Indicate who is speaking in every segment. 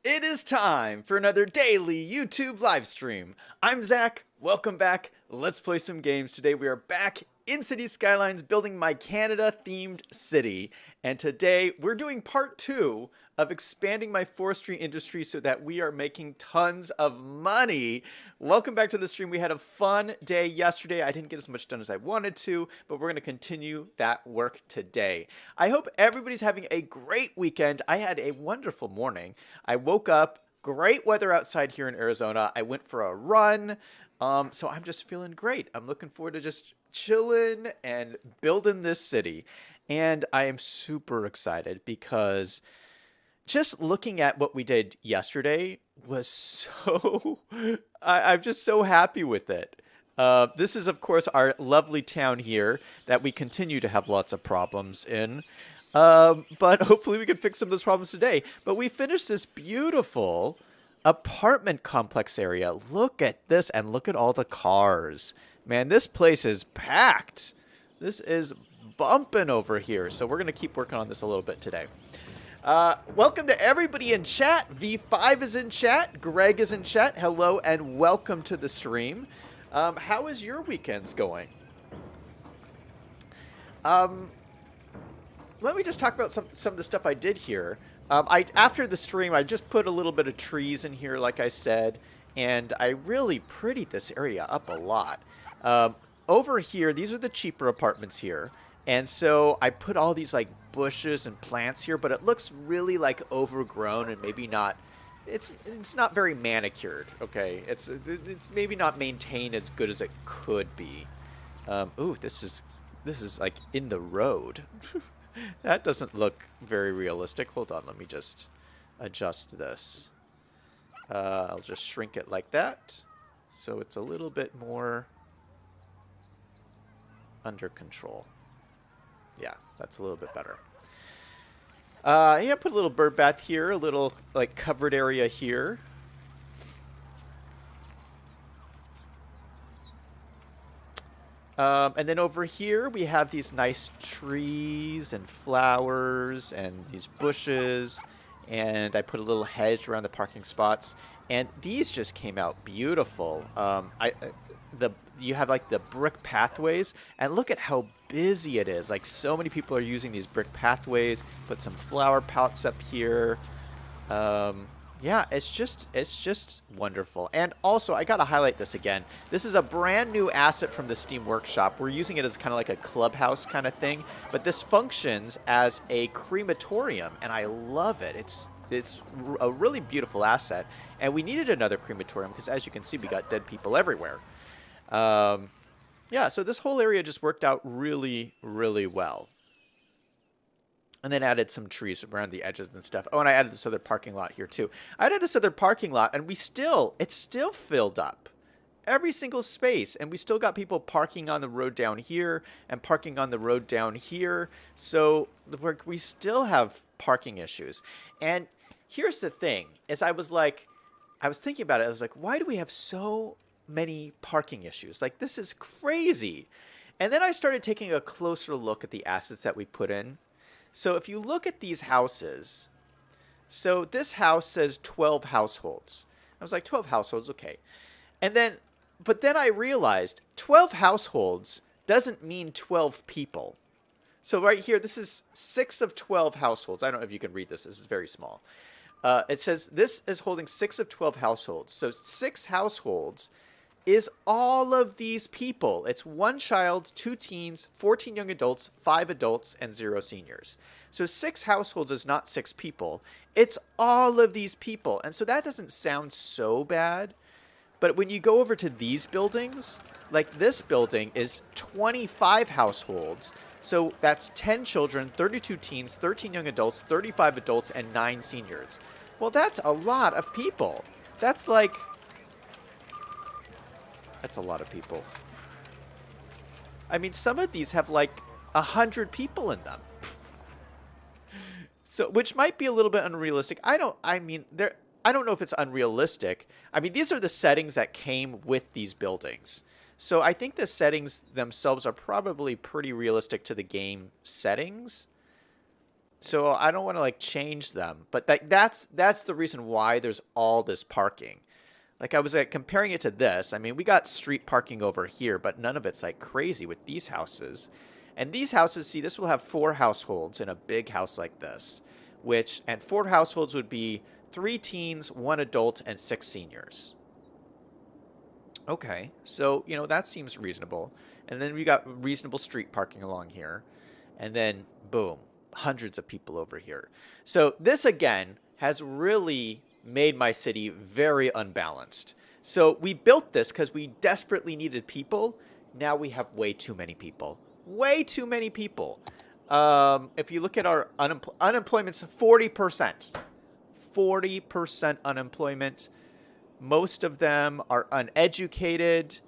Speaker 1: It is time for another daily YouTube live stream. I'm Zach. Welcome back. Let's play some games. Today we are back in City Skylines building my Canada themed city. And today we're doing part 2 of expanding my forestry industry so that we are making tons of money. Welcome back to the stream. We had a fun day yesterday. I didn't get as much done as I wanted to, but we're going to continue that work today. I hope everybody's having a great weekend. I had a wonderful morning. I woke up, great weather outside here in Arizona. I went for a run. So I'm just feeling great. I'm looking forward to just chilling and building this city. And I am super excited because just looking at what we did yesterday was so, I'm just so happy with it. This is, of course, our lovely town here that we continue to have lots of problems in. But hopefully we can fix some of those problems today. But we finished this beautiful apartment complex area. Look at this and look at all the cars. Man, this place is packed. This is bumping over here. So we're going to keep working on this a little bit today. Welcome to everybody in chat. V5 is in chat. Greg is in chat. Hello and welcome to the stream. How is your weekends going? Let me just talk about some of the stuff I did here. After the stream, I just put a little bit of trees in here, like I said, and I really prettied this area up a lot. Over here, these are the cheaper apartments here. And so I put all these like bushes and plants here, but it looks really like overgrown and maybe not, it's not very manicured, okay? It's maybe not maintained as good as it could be. Ooh, this is like in the road. That doesn't look very realistic. Hold on, let me just adjust this. I'll just shrink it like that, so it's a little bit more under control. Yeah, that's a little bit better. Yeah, put a little bird bath here, a little like covered area here. And then over here we have these nice trees and flowers and these bushes, and I put a little hedge around the parking spots, and these just came out beautiful. You have like the brick pathways, and look at how busy it is. Like so many people are using these brick pathways. Put some flower pots up here. Yeah, it's just wonderful. And also, I gotta highlight this again. This is a brand new asset from the Steam Workshop. We're using it as kind of like a clubhouse kind of thing, but this functions as a crematorium, and I love it. It's a really beautiful asset, and we needed another crematorium because, as you can see, we got dead people everywhere. Yeah, so this whole area just worked out really, really well. And then added some trees around the edges and stuff. Oh, and I added this other parking lot here too. I added this other parking lot, and it's still filled up. Every single space, and we still got people parking on the road down here and parking on the road down here. So we still have parking issues. And here's the thing, is I was thinking about it. I was like, why do we have so many parking issues? Like, this is crazy. And then I started taking a closer look at the assets that we put in. So if you look at these houses, so this house says 12 households. I was like, 12 households, okay. But then I realized 12 households doesn't mean 12 people. So right here, this is 6 of 12 households. I don't know if you can read this. This is very small. It says this is holding 6 of 12 households. So 6 households is all of these people. It's 1 child, 2 teens, 14 young adults, 5 adults, and 0 seniors. So 6 households is not 6 people. It's all of these people. And so that doesn't sound so bad. But when you go over to these buildings, like this building is 25 households. So that's 10 children, 32 teens, 13 young adults, 35 adults, and 9 seniors. Well, that's a lot of people. That's a lot of people. I mean, some of these have like 100 people in them. So, which might be a little bit unrealistic. I don't know if it's unrealistic. I mean, these are the settings that came with these buildings. So I think the settings themselves are probably pretty realistic to the game settings. So I don't want to like change them, but that's the reason why there's all this parking. Like I was comparing it to this. I mean, we got street parking over here, but none of it's like crazy with these houses. And these houses, see, this will have 4 households in a big house like this, and 4 households would be 3 teens, 1 adult, and 6 seniors. Okay, so, that seems reasonable. And then we got reasonable street parking along here. And then, boom, hundreds of people over here. So this, again, has really made my city very unbalanced. So we built this because we desperately needed people. Now we have way too many people. Way too many people. If you look at our unemployment's 40%. 40% unemployment. Most of them are uneducated.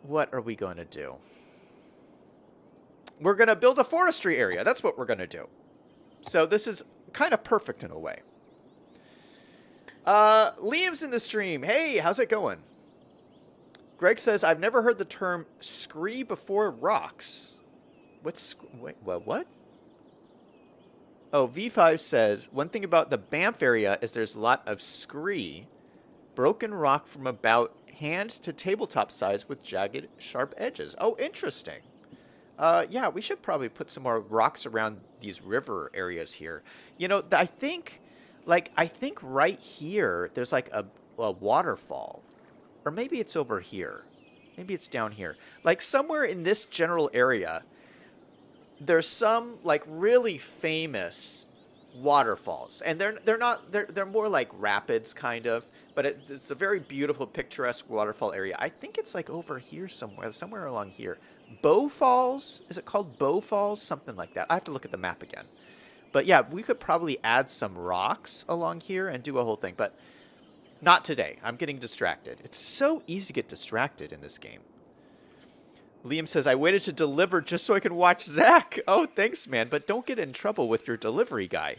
Speaker 1: What are we going to do? We're going to build a forestry area. That's what we're going to do. So this is kind of perfect in a way. Liam's in the stream. Hey, how's it going? Greg says, I've never heard the term scree before rocks. Wait, what? Oh, V5 says, one thing about the Banff area is there's a lot of scree, broken rock from about hand to tabletop size with jagged, sharp edges. Oh, interesting. Yeah, we should probably put some more rocks around these river areas here. I think right here, there's like a waterfall. Or maybe it's over here. Maybe it's down here. Like somewhere in this general area, there's some like really famous waterfalls. And they're more like rapids kind of, but it's a very beautiful, picturesque waterfall area. I think it's like over here somewhere along here. Bow Falls? Is it called Bow Falls? Something like that. I have to look at the map again. But yeah, we could probably add some rocks along here and do a whole thing, but not today. I'm getting distracted. It's so easy to get distracted in this game. Liam says, I waited to deliver just so I can watch Zach. Oh, thanks, man, but don't get in trouble with your delivery guy.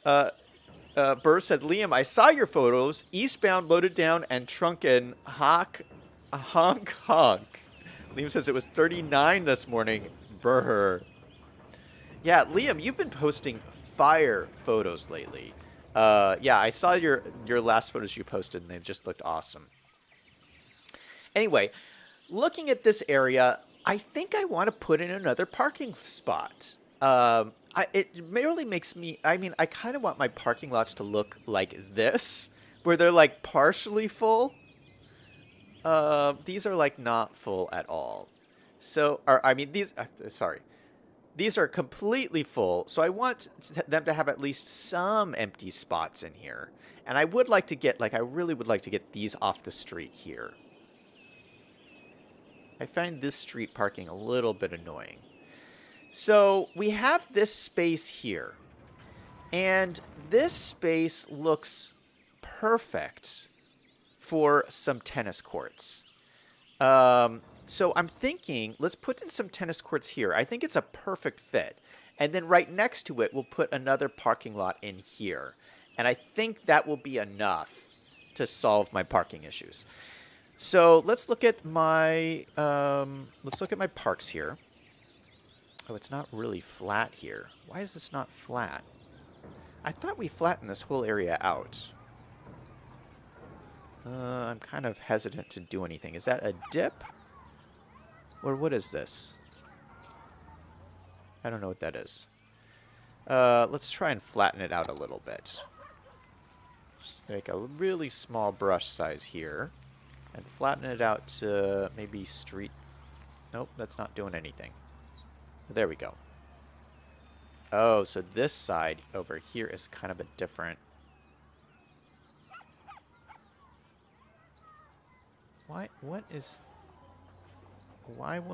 Speaker 1: Burr said, Liam, I saw your photos. Eastbound, loaded down, and trunken. Honk. Liam says it was 39 this morning. Burr. Yeah, Liam, you've been posting fire photos lately. Yeah, I saw your last photos you posted, and they just looked awesome. Anyway, looking at this area, I think I want to put in another parking spot. It merely makes me, I kind of want my parking lots to look like this, where they're like partially full. These are like not full at all. So, these are completely full. So I want them to have at least some empty spots in here. And I would like to get, I really would like to get these off the street here. I find this street parking a little bit annoying. So we have this space here. And this space looks perfect for some tennis courts. So I'm thinking, let's put in some tennis courts here. I think it's a perfect fit. And then right next to it, we'll put another parking lot in here. And I think that will be enough to solve my parking issues. So let's look at my parks here. Oh, it's not really flat here. Why is this not flat? I thought we flattened this whole area out. I'm kind of hesitant to do anything. Is that a dip? Or what is this? I don't know what that is. Let's try and flatten it out a little bit. Just make a really small brush size here. And flatten it out to maybe street. Nope, that's not doing anything. There we go. Oh, so this side over here is kind of a different... Why will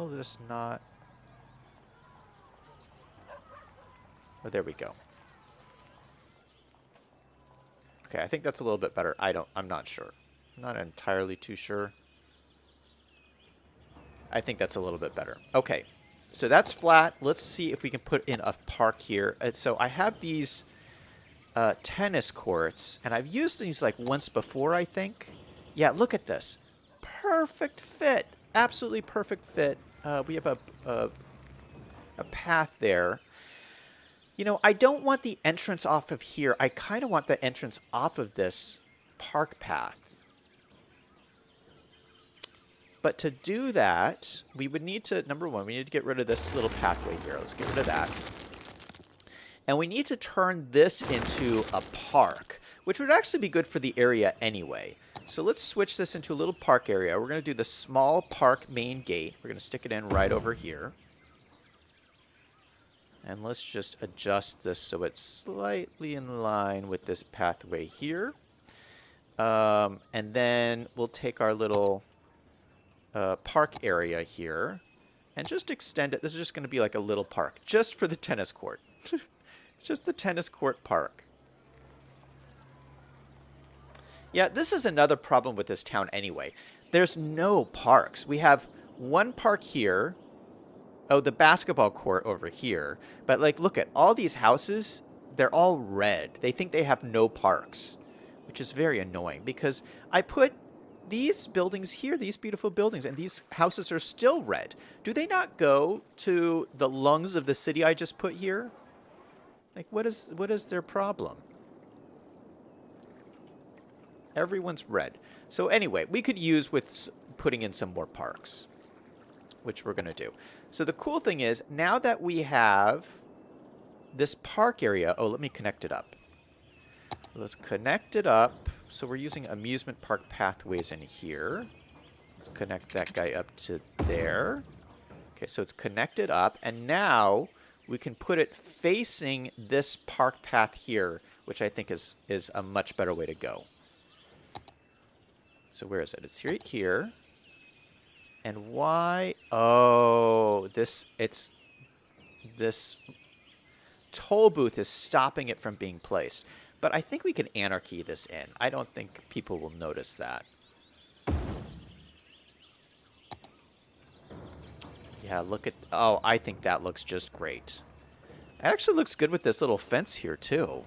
Speaker 1: this not... Oh, there we go. Okay, I think that's a little bit better. I'm not sure. I'm not entirely too sure. I think that's a little bit better. Okay, so that's flat. Let's see if we can put in a park here. So I have these tennis courts, and I've used these like once before, I think. Yeah, look at this. Perfect fit. Absolutely perfect fit. We have a path there. You know, I don't want the entrance off of here. I kind of want the entrance off of this park path. But to do that, we would need to, number one, we need to get rid of this little pathway here. Let's get rid of that. And we need to turn this into a park, which would actually be good for the area anyway. So let's switch this into a little park area. We're going to do the small park main gate. We're going to stick it in right over here. And let's just adjust this so it's slightly in line with this pathway here. And then we'll take our little park area here and just extend it. This is just going to be like a little park just for the tennis court. It's just the tennis court park. Yeah, this is another problem with this town anyway. There's no parks. We have one park here. Oh, the basketball court over here. But, like, look at all these houses. They're all red. They think they have no parks, which is very annoying because I put these buildings here, these beautiful buildings, and these houses are still red. Do they not go to the lungs of the city I just put here? Like, what is their problem? Everyone's red. So anyway, we could use with putting in some more parks, which we're going to do. So the cool thing is, now that we have this park area... Oh, let me connect it up. Let's connect it up. So we're using amusement park pathways in here. Let's connect that guy up to there. Okay, so it's connected up. And now we can put it facing this park path here, which I think is a much better way to go. So where is it? It's right here. And why? Oh, this toll booth is stopping it from being placed. But I think we can anarchy this in. I don't think people will notice that. Yeah, look at... Oh, I think that looks just great. It actually looks good with this little fence here, too.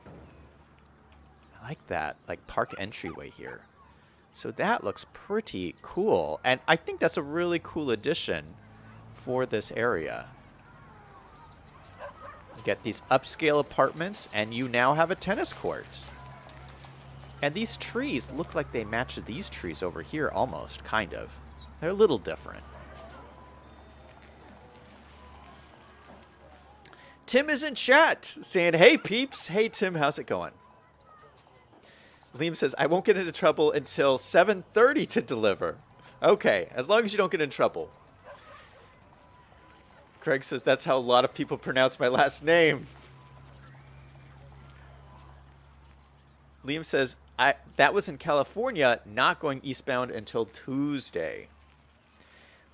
Speaker 1: I like that. Like, park entryway here. So that looks pretty cool. And I think that's a really cool addition for this area. You get these upscale apartments, and you now have a tennis court. And these trees look like they match these trees over here almost, kind of. They're a little different. Tim is in chat saying, hey, peeps. Hey, Tim, how's it going? Liam says, I won't get into trouble until 7:30 to deliver. Okay, as long as you don't get in trouble. Craig says, that's how a lot of people pronounce my last name. Liam says, that was in California, not going eastbound until Tuesday.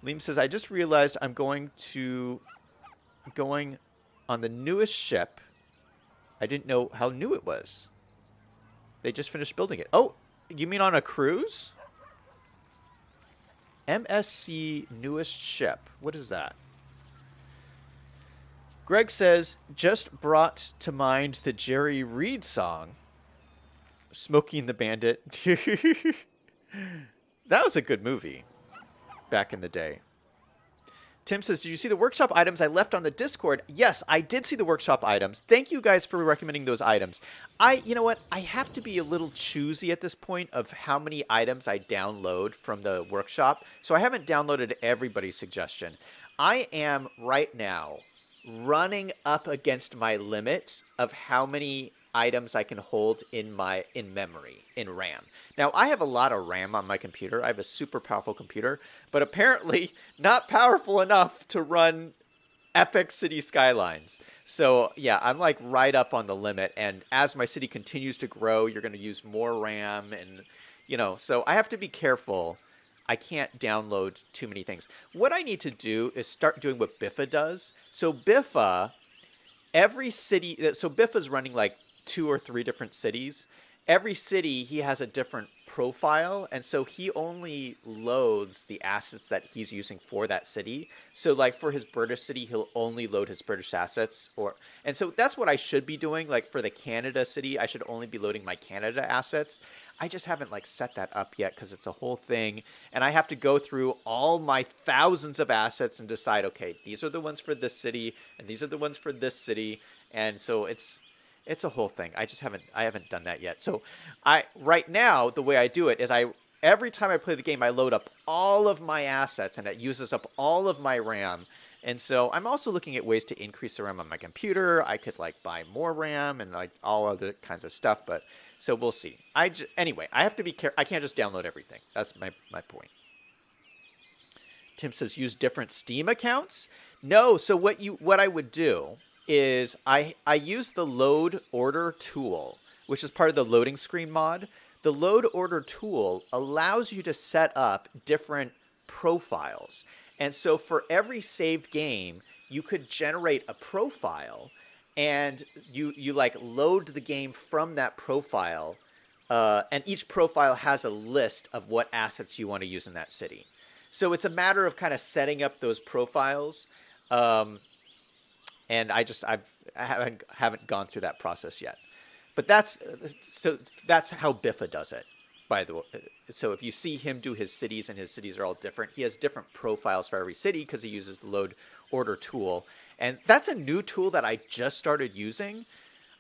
Speaker 1: Liam says, I just realized I'm going on the newest ship. I didn't know how new it was. They just finished building it. Oh, you mean on a cruise? MSC newest ship. What is that? Greg says, just brought to mind the Jerry Reed song. Smokey and the Bandit. That was a good movie back in the day. Tim says, did you see the workshop items I left on the Discord? Yes, I did see the workshop items. Thank you guys for recommending those items. You know what? I have to be a little choosy at this point of how many items I download from the workshop. So I haven't downloaded everybody's suggestion. I am right now running up against my limit of how many items I can hold in memory, in RAM. Now, I have a lot of RAM on my computer. I have a super powerful computer, but apparently not powerful enough to run Epic City Skylines. So, yeah, I'm like right up on the limit, and as my city continues to grow, you're going to use more RAM, and, you know, so I have to be careful. I can't download too many things. What I need to do is start doing what Biffa does. So Biffa, every city, so Biffa's running like 2 or 3 different cities, every city he has a different profile, and so he only loads the assets that he's using for that city. So like for his British city, he'll only load his British assets, and so that's what I should be doing. Like for the Canada city, I should only be loading my Canada assets. I just haven't like set that up yet because it's a whole thing, and I have to go through all my thousands of assets and decide, okay, these are the ones for this city and these are the ones for this city. And so it's a whole thing. I haven't done that yet. So right now the way I do it is every time I play the game I load up all of my assets and it uses up all of my RAM. And so I'm also looking at ways to increase the RAM on my computer. I could like buy more RAM and like all other kinds of stuff, but so we'll see. Anyway, I have to be careful. I can't just download everything. That's my point. Tim says use different Steam accounts. No, so what I would do is I use the load order tool, which is part of the loading screen mod. The load order tool allows you to set up different profiles. And so for every saved game, you could generate a profile and you like load the game from that profile. And each profile has a list of what assets you want to use in that city. So it's a matter of kind of setting up those profiles. And I haven't gone through that process yet, but that's how Biffa does it, by the way. So if you see him do his cities, and his cities are all different, he has different profiles for every city because he uses the load order tool, and that's a new tool that I just started using.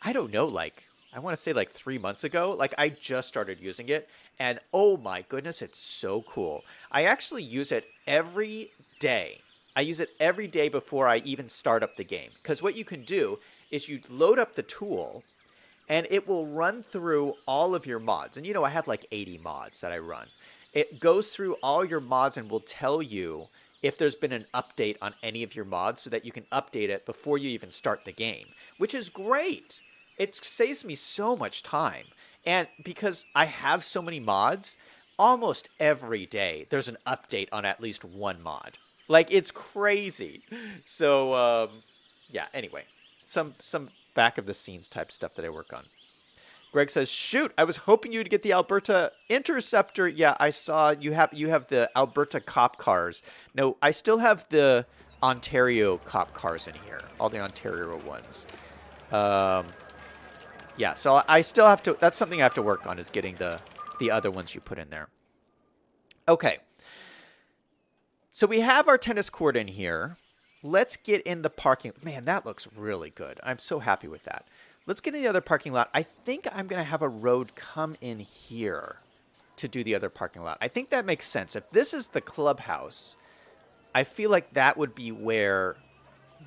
Speaker 1: I don't know, like I want to say like 3 months ago. Like I just started using it, and oh my goodness, it's so cool. I actually use it every day. I use it every day before I even start up the game. Because what you can do is you load up the tool, and it will run through all of your mods. And I have like 80 mods that I run. It goes through all your mods and will tell you if there's been an update on any of your mods so that you can update it before you even start the game, which is great. It saves me so much time. And because I have so many mods, almost every day there's an update on at least one mod. Like, it's crazy. So, yeah, anyway. Some back of the scenes type stuff that I work on. Greg says, shoot, I was hoping you'd get the Alberta Interceptor. Yeah, I saw you have the Alberta cop cars. No, I still have the Ontario cop cars in here. All the Ontario ones. Yeah, so I still have to, that's something I have to work on, is getting the other ones you put in there. Okay. So we have our tennis court in here. Let's get in the parking. Man, that looks really good. I'm so happy with that. Let's get in the other parking lot. I think I'm going to have a road come in here to do the other parking lot. I think that makes sense. If this is the clubhouse, I feel like that would be where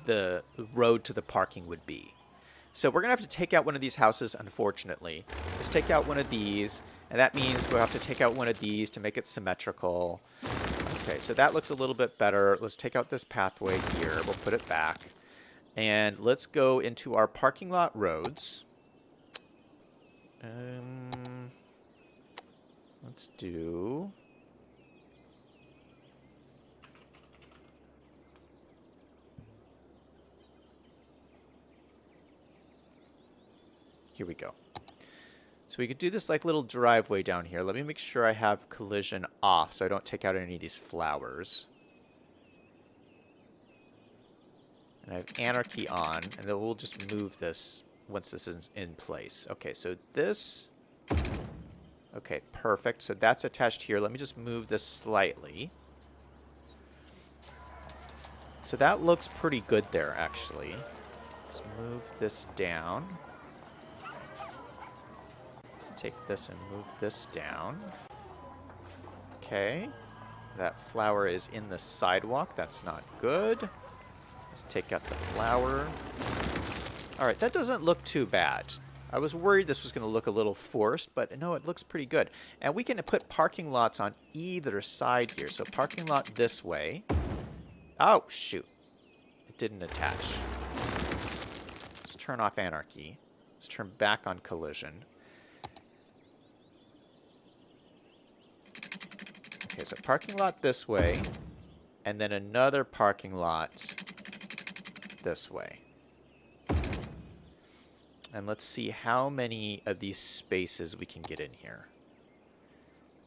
Speaker 1: the road to the parking would be. So we're going to have to take out one of these houses, unfortunately. Let's take out one of these, and that means we'll have to take out one of these to make it symmetrical. Okay, so that looks a little bit better. Let's take out this pathway here. We'll put it back. And let's go into our parking lot roads. Let's do... Here we go. So we could do this like little driveway down here. Let me make sure I have collision off so I don't take out any of these flowers. And I have anarchy on, and then we'll just move this once this is in place. Okay, so this... Okay, perfect. So that's attached here. Let me just move this slightly. So that looks pretty good there, actually. Let's move this down. Take this and move this down. Okay. That flower is in the sidewalk. That's not good. Let's take out the flower. Alright, that doesn't look too bad. I was worried this was going to look a little forced, but no, it looks pretty good. And we can put parking lots on either side here. So parking lot this way. Oh, shoot. It didn't attach. Let's turn off anarchy. Let's turn back on collision. Okay, so parking lot this way, and then another parking lot this way. And let's see how many of these spaces we can get in here.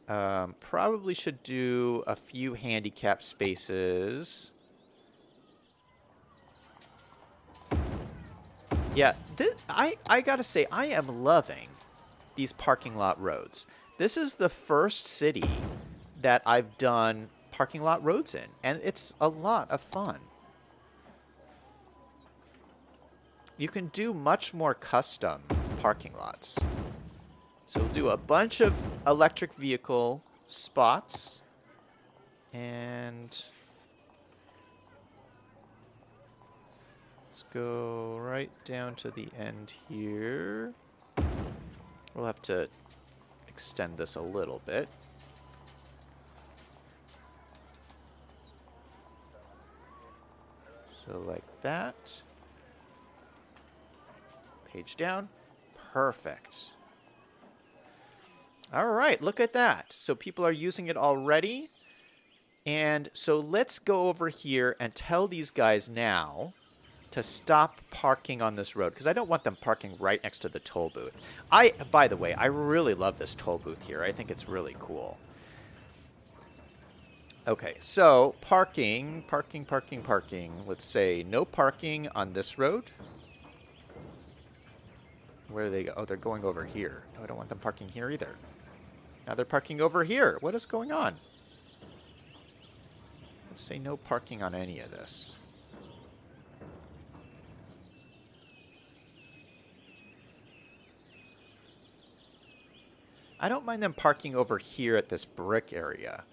Speaker 1: Probably should do a few handicap spaces. Yeah, I gotta say, I am loving these parking lot roads. This is the first city that I've done parking lot roads in, and it's a lot of fun. You can do much more custom parking lots. So we'll do a bunch of electric vehicle spots, and let's go right down to the end here. We'll have to extend this a little bit. So like that. Page down. Perfect. All right, look at that. So people are using it already. And so let's go over here and tell these guys now to stop parking on this road, because I don't want them parking right next to the toll booth. By the way, I really love this toll booth here. I think it's really cool. Okay, so parking. Let's say no parking on this road. Where do they go? Oh, they're going over here. No, I don't want them parking here either. Now they're parking over here. What is going on? Let's say no parking on any of this. I don't mind them parking over here at this brick area.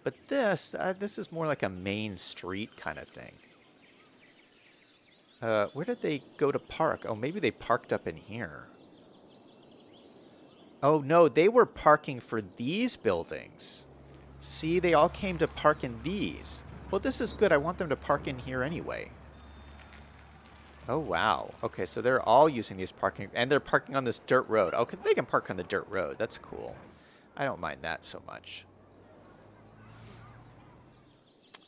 Speaker 1: But this is more like a main street kind of thing. Where did they go to park? Oh, maybe they parked up in here. Oh, no, they were parking for these buildings. See, they all came to park in these. Well, this is good. I want them to park in here anyway. Oh, wow. Okay, so they're all using these parking, and they're parking on this dirt road. Okay, they can park on the dirt road. That's cool. I don't mind that so much.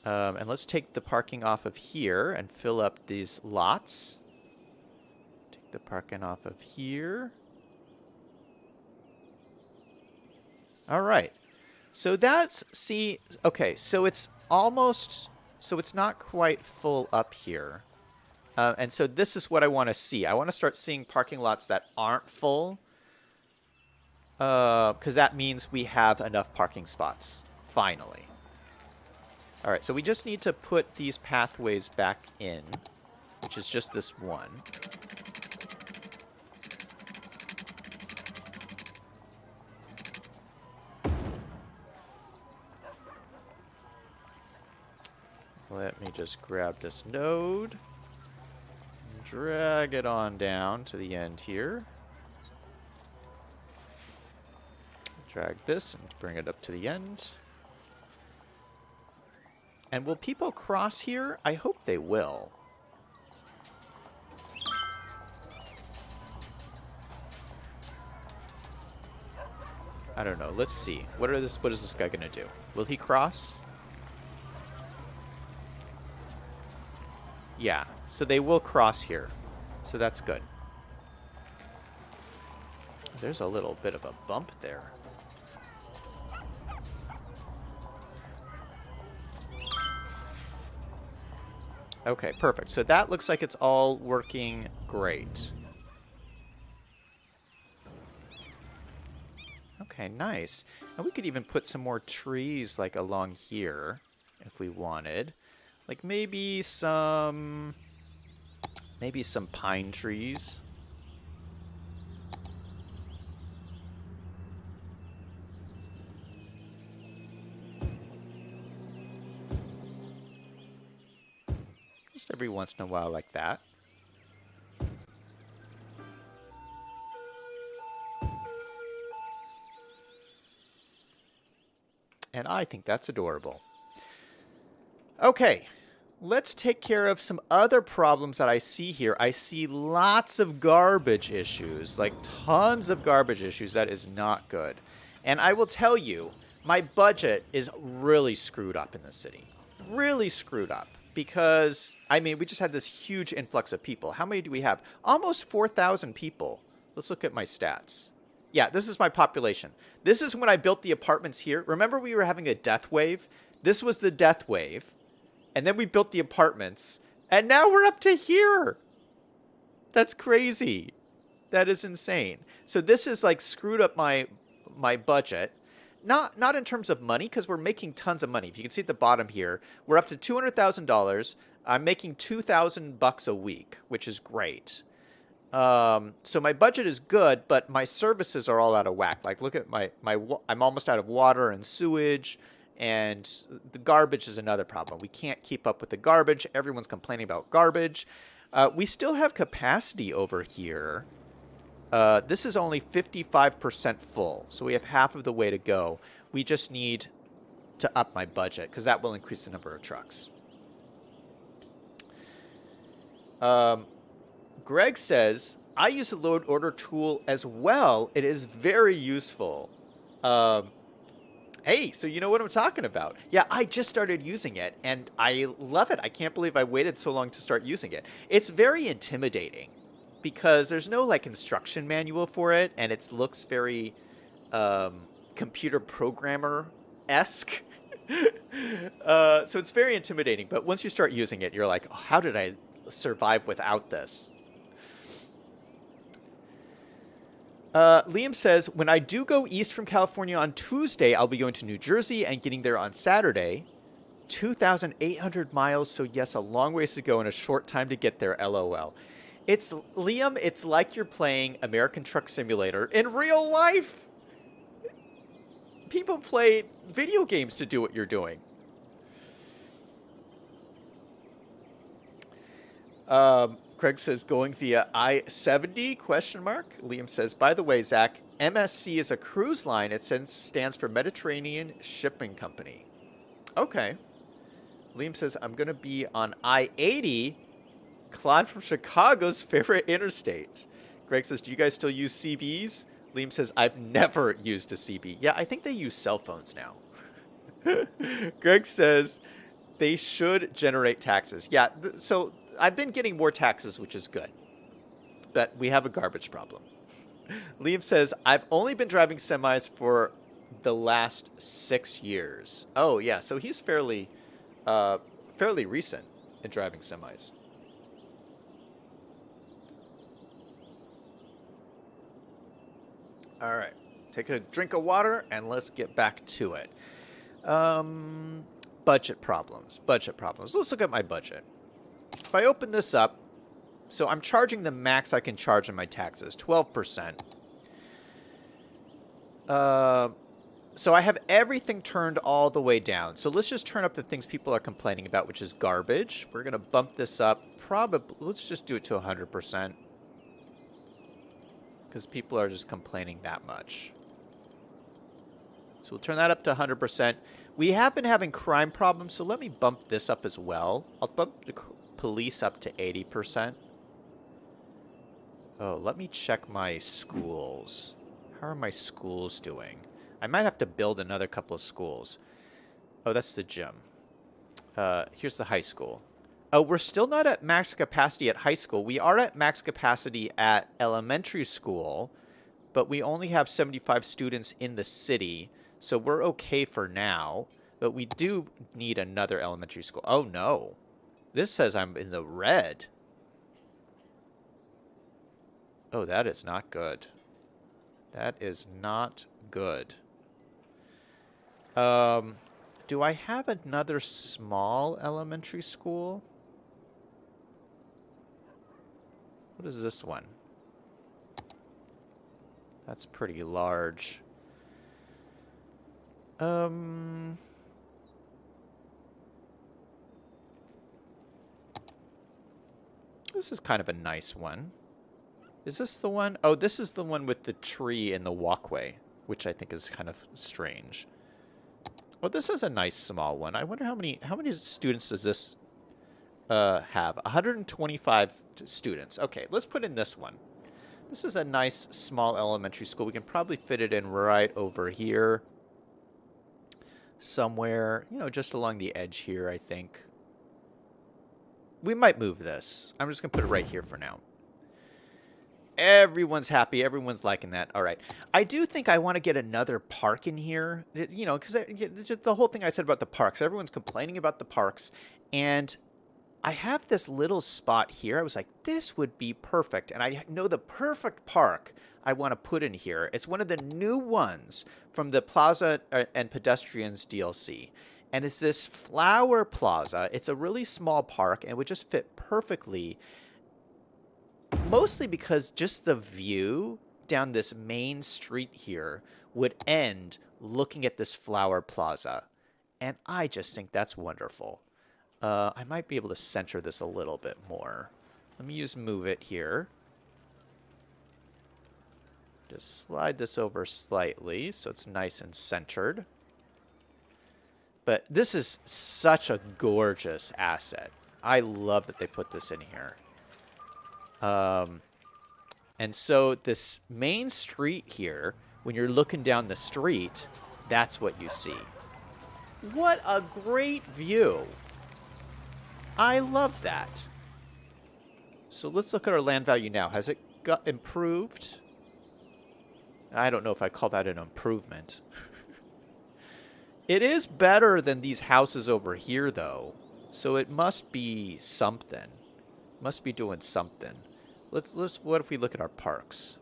Speaker 1: And let's take the parking off of here and fill up these lots. Take the parking off of here. All right. So that's, see, okay, so it's almost, so it's not quite full up here. And so this is what I want to see. I want to start seeing parking lots that aren't full. Because that means we have enough parking spots, finally. All right, so we just need to put these pathways back in, which is just this one. Let me just grab this node, and drag it on down to the end here. Drag this and bring it up to the end. And will people cross here? I hope they will. I don't know. Let's see. What is this guy going to do? Will he cross? Yeah. So they will cross here. So that's good. There's a little bit of a bump there. Okay, perfect. So that looks like it's all working great. Okay, nice. And we could even put some more trees like along here if we wanted. Like maybe some pine trees. Just every once in a while like that. And I think that's adorable. Okay, let's take care of some other problems that I see here. I see lots of garbage issues, like tons of garbage issues. That is not good. And I will tell you, my budget is really screwed up in this city. Really screwed up. because, I mean, we just had this huge influx of people. How many do we have? Almost 4,000 people. Let's look at my stats. Yeah, this is my population. This is when I built the apartments here. Remember we were having a death wave? This was the death wave. And then we built the apartments. And now we're up to here. That's crazy. That is insane. So this is like screwed up my budget. Not in terms of money, because we're making tons of money. If you can see at the bottom here, we're up to $200,000. I'm making $2,000 a week, which is great. So my budget is good, but my services are all out of whack. Like, look at I'm almost out of water and sewage, and the garbage is another problem. We can't keep up with the garbage. Everyone's complaining about garbage. We still have capacity over here. This is only 55% full, so we have half of the way to go. We just need to up my budget, because that will increase the number of trucks. Greg says, I use the load order tool as well. It is very useful. Hey, so you know what I'm talking about. Yeah, I just started using it, and I love it. I can't believe I waited so long to start using it. It's very intimidating, because there's no like instruction manual for it, and it looks very computer programmer-esque. So it's very intimidating, but once you start using it, you're like, oh, how did I survive without this? Liam says, when I do go east from California on Tuesday, I'll be going to New Jersey and getting there on Saturday. 2,800 miles, so yes, a long ways to go and a short time to get there, LOL. Liam, it's like you're playing American Truck Simulator in real life. People play video games to do what you're doing. Craig says, going via I-70, question mark. Liam says, by the way, Zach, MSC is a cruise line. It stands for Mediterranean Shipping Company. Okay. Liam says, I'm going to be on I-80, Claude from Chicago's favorite interstate. Greg says, do you guys still use CBs? Liam says, I've never used a CB. Yeah, I think they use cell phones now. Greg says, they should generate taxes. Yeah, so I've been getting more taxes, which is good. But we have a garbage problem. Liam says, I've only been driving semis for the last 6 years. Oh, yeah, so he's fairly recent in driving semis. All right, take a drink of water and let's get back to it. Budget problems. Let's look at my budget. If I open this up, so I'm charging the max I can charge on my taxes, 12%. So I have everything turned all the way down. So let's just turn up the things people are complaining about, which is garbage. We're going to bump this up. Probably, let's just do it to 100%. Because people are just complaining that much. So we'll turn that up to 100%. We have been having crime problems, so let me bump this up as well. I'll bump the police up to 80%. Oh, let me check my schools. How are my schools doing? I might have to build another couple of schools. Oh, that's the gym. Here's the high school. Oh, we're still not at max capacity at high school. We are at max capacity at elementary school, but we only have 75 students in the city, so we're okay for now. But we do need another elementary school. Oh, no. This says I'm in the red. Oh, that is not good. That is not good. Do I have another small elementary school? What is this one? That's pretty large. This is kind of a nice one. Is this the one? Oh, this is the one with the tree in the walkway, which I think is kind of strange. Oh, this is a nice small one. I wonder how many students does this have? 125 students. Okay, let's put in this one. This is a nice small elementary school. We can probably fit it in right over here. Somewhere, you know, just along the edge here, I think. We might move this. I'm just going to put it right here for now. Everyone's happy. Everyone's liking that. All right. I do think I want to get another park in here. You know, because just the whole thing I said about the parks. Everyone's complaining about the parks. And I have this little spot here. I was like, this would be perfect. And I know the perfect park I want to put in here. It's one of the new ones from the Plaza and Pedestrians DLC. And it's this flower plaza. It's a really small park, and it would just fit perfectly. Mostly because just the view down this main street here would end looking at this flower plaza. And I just think that's wonderful. I might be able to center this a little bit more. Let me use move it here. Just slide this over slightly so it's nice and centered. But this is such a gorgeous asset. I love that they put this in here. And so this main street here, when you're looking down the street, that's what you see. What a great view. I love that. So let's look at our land value now. Has it got improved? I don't know if I call that an improvement. It is better than these houses over here, though. So it must be something. Must be doing something. Let's what if we look at our parks?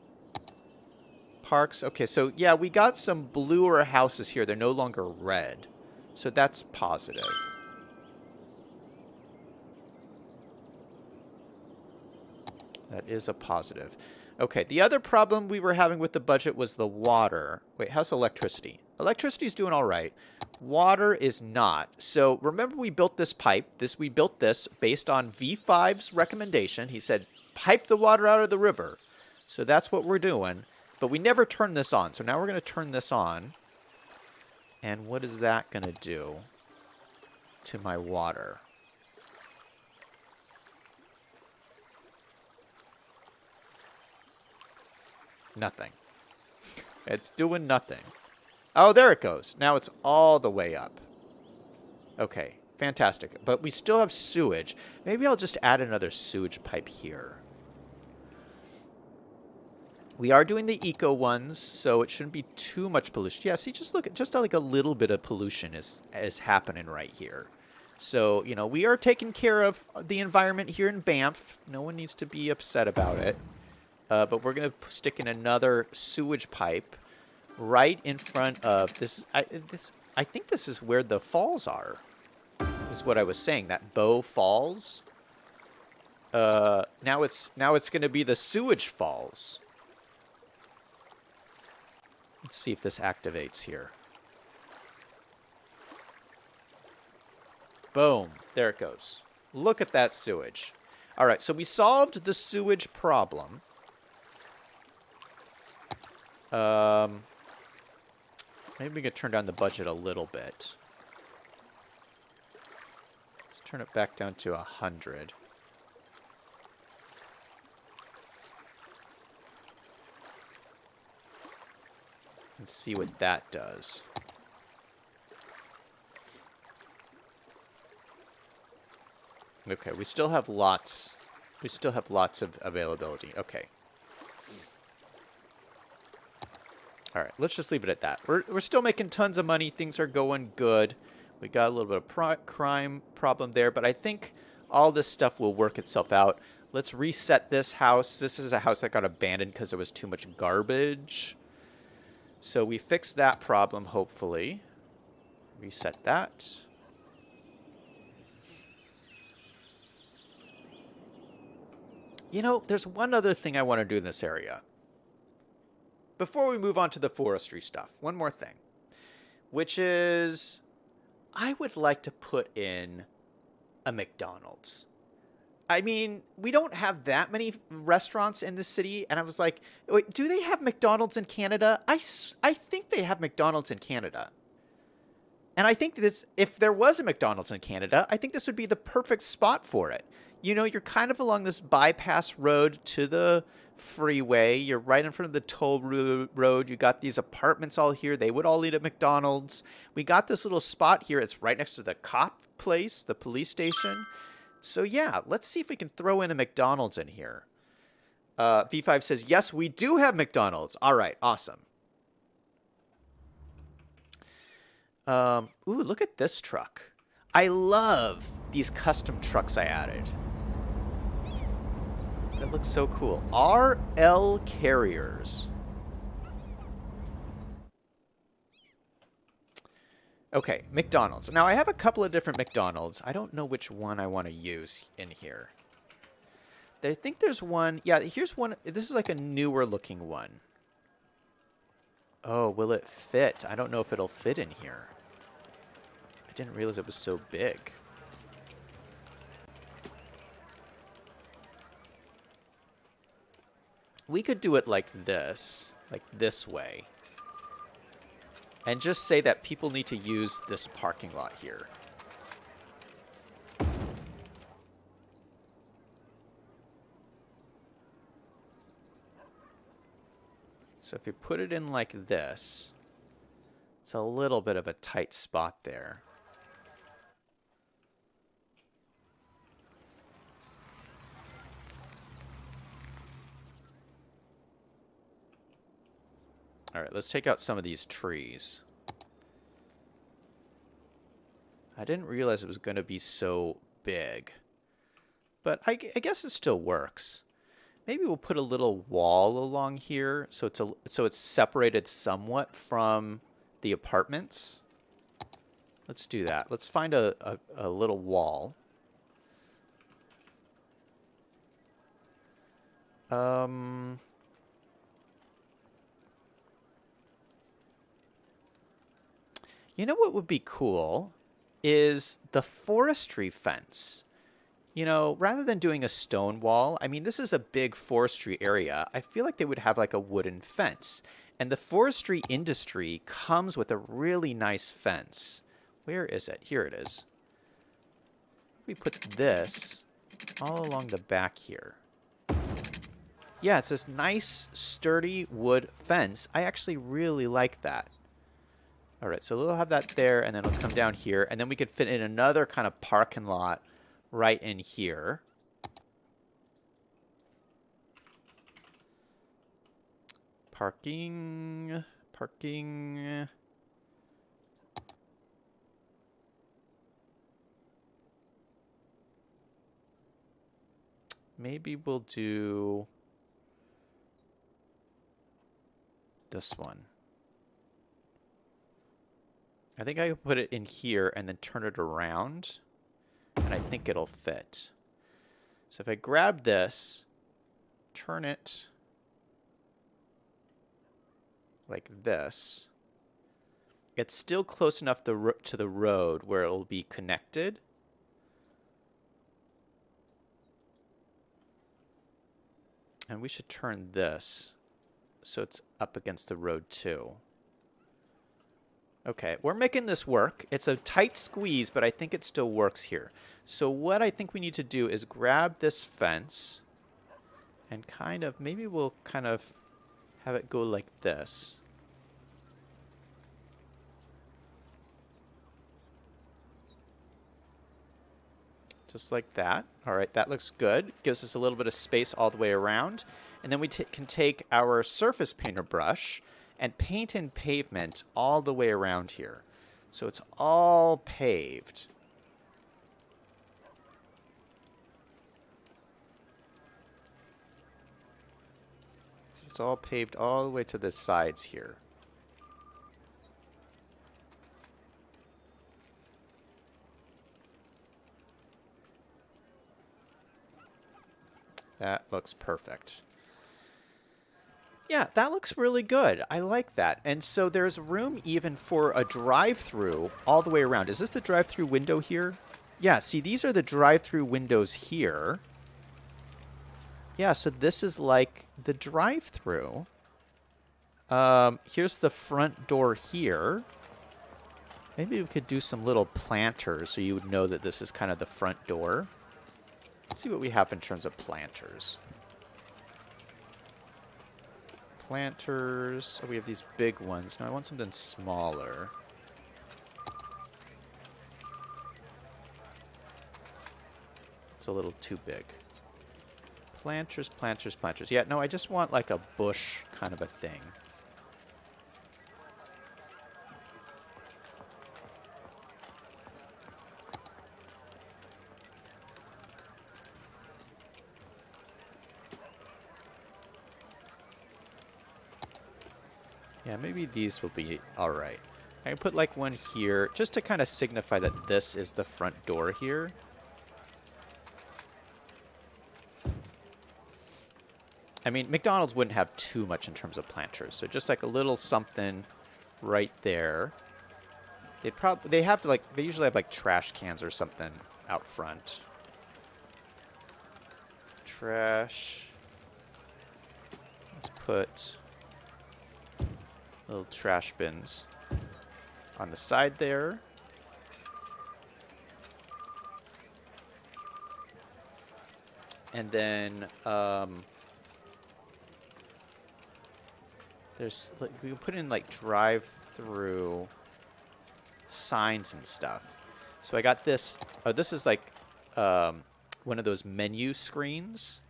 Speaker 1: Parks. Okay, so yeah, we got some bluer houses here. They're no longer red. So that's positive. That is a positive. Okay, the other problem we were having with the budget was the water. Wait, how's electricity? Electricity is doing all right. Water is not. So remember we built this pipe. We built this based on V5's recommendation. He said, pipe the water out of the river. So that's what we're doing. But we never turned this on. So now we're going to turn this on. And what is that going to do to my water? Nothing. It's doing nothing. Oh, there it goes. Now it's all the way up. Okay, fantastic. But we still have sewage. Maybe I'll just add another sewage pipe here. We are doing the eco ones, so it shouldn't be too much pollution. Yeah, see, just look at just like a little bit of pollution is happening right here. So, you know, we are taking care of the environment here in Banff. No one needs to be upset about it. But we're going to stick in another sewage pipe right in front of this. I think this is where the falls are, is what I was saying, that Bow Falls. Now it's going to be the sewage falls. Let's see if this activates here. Boom. There it goes. Look at that sewage. All right, so we solved the sewage problem. Maybe we could turn down the budget a little bit. Let's turn it back down to 100. And see what that does. Okay, we still have lots. We still have lots of availability. Okay. All right, let's just leave it at that. We're still making tons of money. Things are going good. We got a little bit of crime problem there, but I think all this stuff will work itself out. Let's reset this house. This is a house that got abandoned because there was too much garbage. So we fixed that problem, hopefully. Reset that. You know, there's one other thing I want to do in this area. Before we move on to the forestry stuff, one more thing, which is I would like to put in a McDonald's. I mean, we don't have that many restaurants in the city, and I was like, wait, do they have McDonald's in Canada? I think they have McDonald's in Canada. And I think this, if there was a McDonald's in Canada, I think this would be the perfect spot for it. You know, you're kind of along this bypass road to the freeway. You're right in front of the toll road. You got these apartments all here. They would all eat at McDonald's. We got this little spot here. It's right next to the cop place, the police station. So yeah, let's see if we can throw in a McDonald's in here. V5 says, yes, we do have McDonald's. All right, awesome. Ooh, look at this truck. I love these custom trucks I added. That looks so cool. RL Carriers. Okay, McDonald's. Now, I have a couple of different McDonald's. I don't know which one I want to use in here. I think there's one. Yeah, here's one. This is like a newer looking one. Oh, will it fit? I don't know if it'll fit in here. I didn't realize it was so big. We could do it like this way. And just say that people need to use this parking lot here. So if you put it in like this, it's a little bit of a tight spot there. All right, let's take out some of these trees. I didn't realize it was going to be so big. But I guess it still works. Maybe we'll put a little wall along here so it's separated somewhat from the apartments. Let's do that. Let's find a little wall. You know what would be cool is the forestry fence. You know, rather than doing a stone wall, I mean, this is a big forestry area. I feel like they would have like a wooden fence. And the forestry industry comes with a really nice fence. Where is it? Here it is. We put this all along the back here. Yeah, it's this nice, sturdy wood fence. I actually really like that. All right, so we'll have that there, and then it'll come down here. And then we could fit in another kind of parking lot right in here. Parking. Maybe we'll do this one. I think I could put it in here and then turn it around, and I think it'll fit. So if I grab this, turn it like this, it's still close enough to the road where it'll be connected. And we should turn this so it's up against the road too. Okay, we're making this work. It's a tight squeeze, but I think it still works here. So what I think we need to do is grab this fence and maybe we'll kind of have it go like this. Just like that. All right, that looks good. Gives us a little bit of space all the way around. And then we can take our surface painter brush and paint in pavement all the way around here. So it's all paved. It's all paved all the way to the sides here. That looks perfect. Yeah, that looks really good. I like that. And so there's room even for a drive-through all the way around. Is this the drive-through window here? Yeah, see, these are the drive-through windows here. Yeah, so this is like the drive-through. Here's the front door here. Maybe we could do some little planters so you would know that this is kind of the front door. Let's see what we have in terms of planters. Planters. Oh, we have these big ones. No, I want something smaller. It's a little too big. Planters, planters, planters. Yeah, no, I just want like a bush kind of a thing. Yeah, maybe these will be all right. I can put like one here just to kind of signify that this is the front door here. I mean, McDonald's wouldn't have too much in terms of planters, so just like a little something right there. They usually have like trash cans or something out front. Trash. Let's put little trash bins on the side there. And then we can put in like drive-through signs and stuff. So I got this. Oh, this is like one of those menu screens.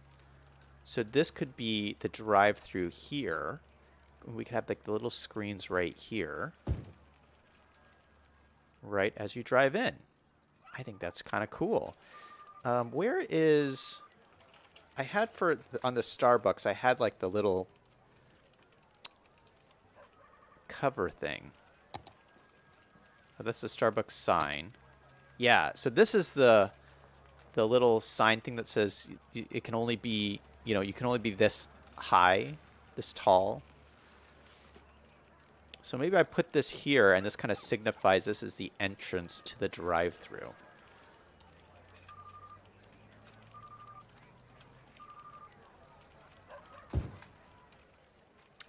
Speaker 1: So this could be the drive-through here. We could have like the little screens right here, right as you drive in. I think that's kind of cool. Where is... I had on the Starbucks, I had like the little cover thing. Oh, that's the Starbucks sign. Yeah, so this is the little sign thing that says it can only be, you can only be this high, this tall. So maybe I put this here, and this kind of signifies this is the entrance to the drive-thru.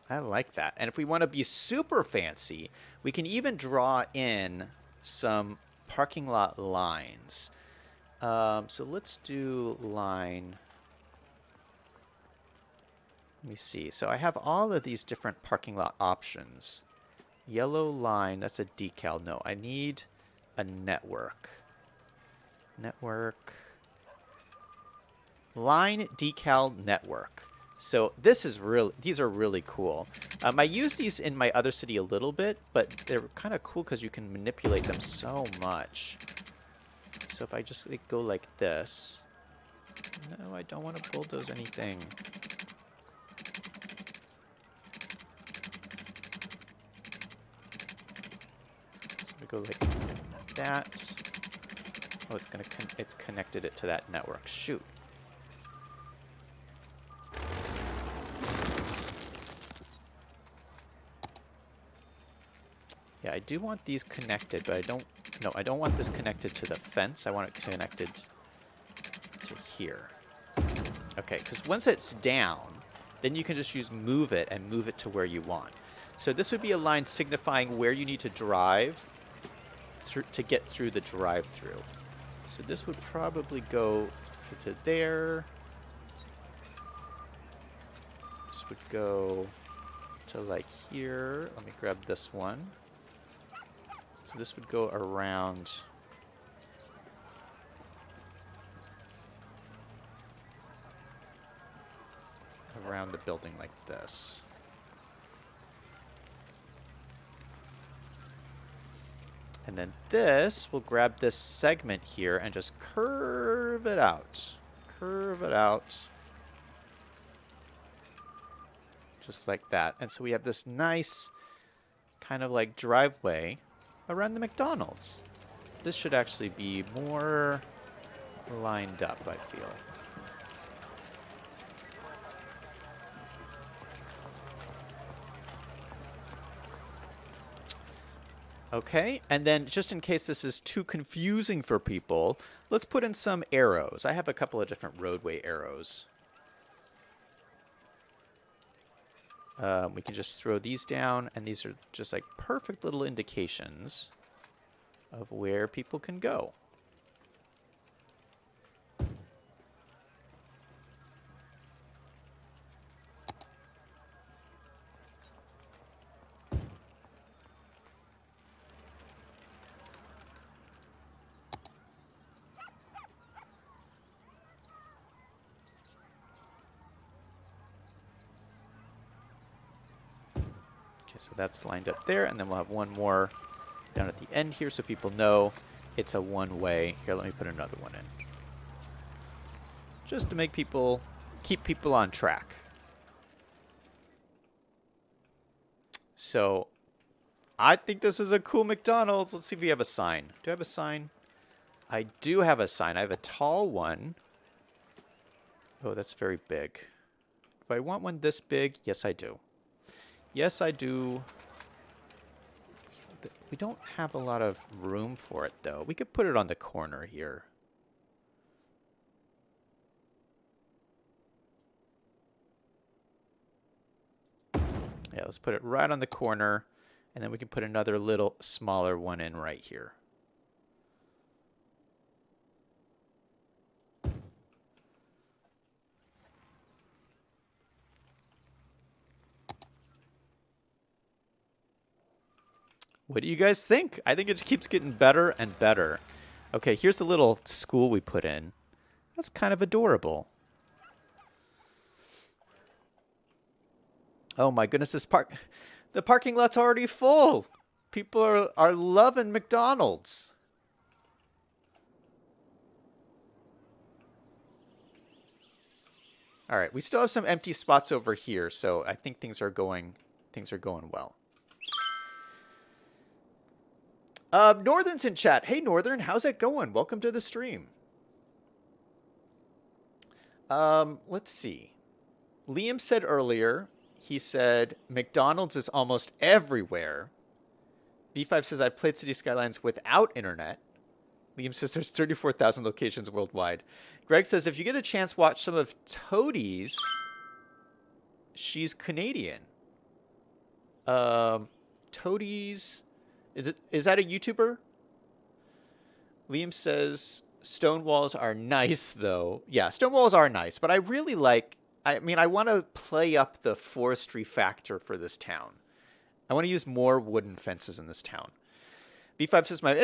Speaker 1: I like that. And if we want to be super fancy, we can even draw in some parking lot lines. So let's do line. Let me see. So I have all of these different parking lot options. Yellow line, that's a decal. No, I need a network. Network. Line decal network. So these are really cool. I use these in my other city a little bit, but they're kind of cool because you can manipulate them so much. So if I just go like this. No, I don't want to bulldoze anything. So we go like that. Oh, it's connected it to that network. Shoot. Yeah, I do want these connected, but I don't want this connected to the fence. I want it connected to here. Okay, because once it's down, then you can just use move it and move it to where you want. So this would be a line signifying where you need to drive to get through the drive-through. So this would probably go to there. This would go to like here. Let me grab this one. So this would go around the building like this. And then this will grab this segment here and just curve it out. Curve it out. Just like that. And so we have this nice kind of like driveway around the McDonald's. This should actually be more lined up, I feel. Okay, and then just in case this is too confusing for people, let's put in some arrows. I have a couple of different roadway arrows. We can just throw these down, and these are just like perfect little indications of where people can go. Okay, so that's lined up there, and then we'll have one more down at the end here so people know it's a one-way. Here, let me put another one in. Just to make people, keep people on track. So, I think this is a cool McDonald's. Let's see if we have a sign. Do I have a sign? I do have a sign. I have a tall one. Oh, that's very big. Do I want one this big? Yes, I do. Yes, I do. We don't have a lot of room for it, though. We could put it on the corner here. Yeah, let's put it right on the corner, and then we can put another little smaller one in right here. What do you guys think? I think it keeps getting better and better. Okay, here's the little school we put in. That's kind of adorable. Oh my goodness, the parking lot's already full. People are loving McDonald's. All right, we still have some empty spots over here, so I think things are going well. Northern's in chat. Hey Northern, how's it going? Welcome to the stream. Let's see. Liam said earlier, he said McDonald's is almost everywhere. B5 says I've played City Skylines without internet. Liam says there's 34,000 locations worldwide. Greg says if you get a chance, watch some of Toadie's. She's Canadian. Toadie's. Is that a YouTuber? Liam says stone walls are nice, though. Yeah, stone walls are nice, but I really like... I mean, I want to play up the forestry factor for this town. I want to use more wooden fences in this town. B5 says, my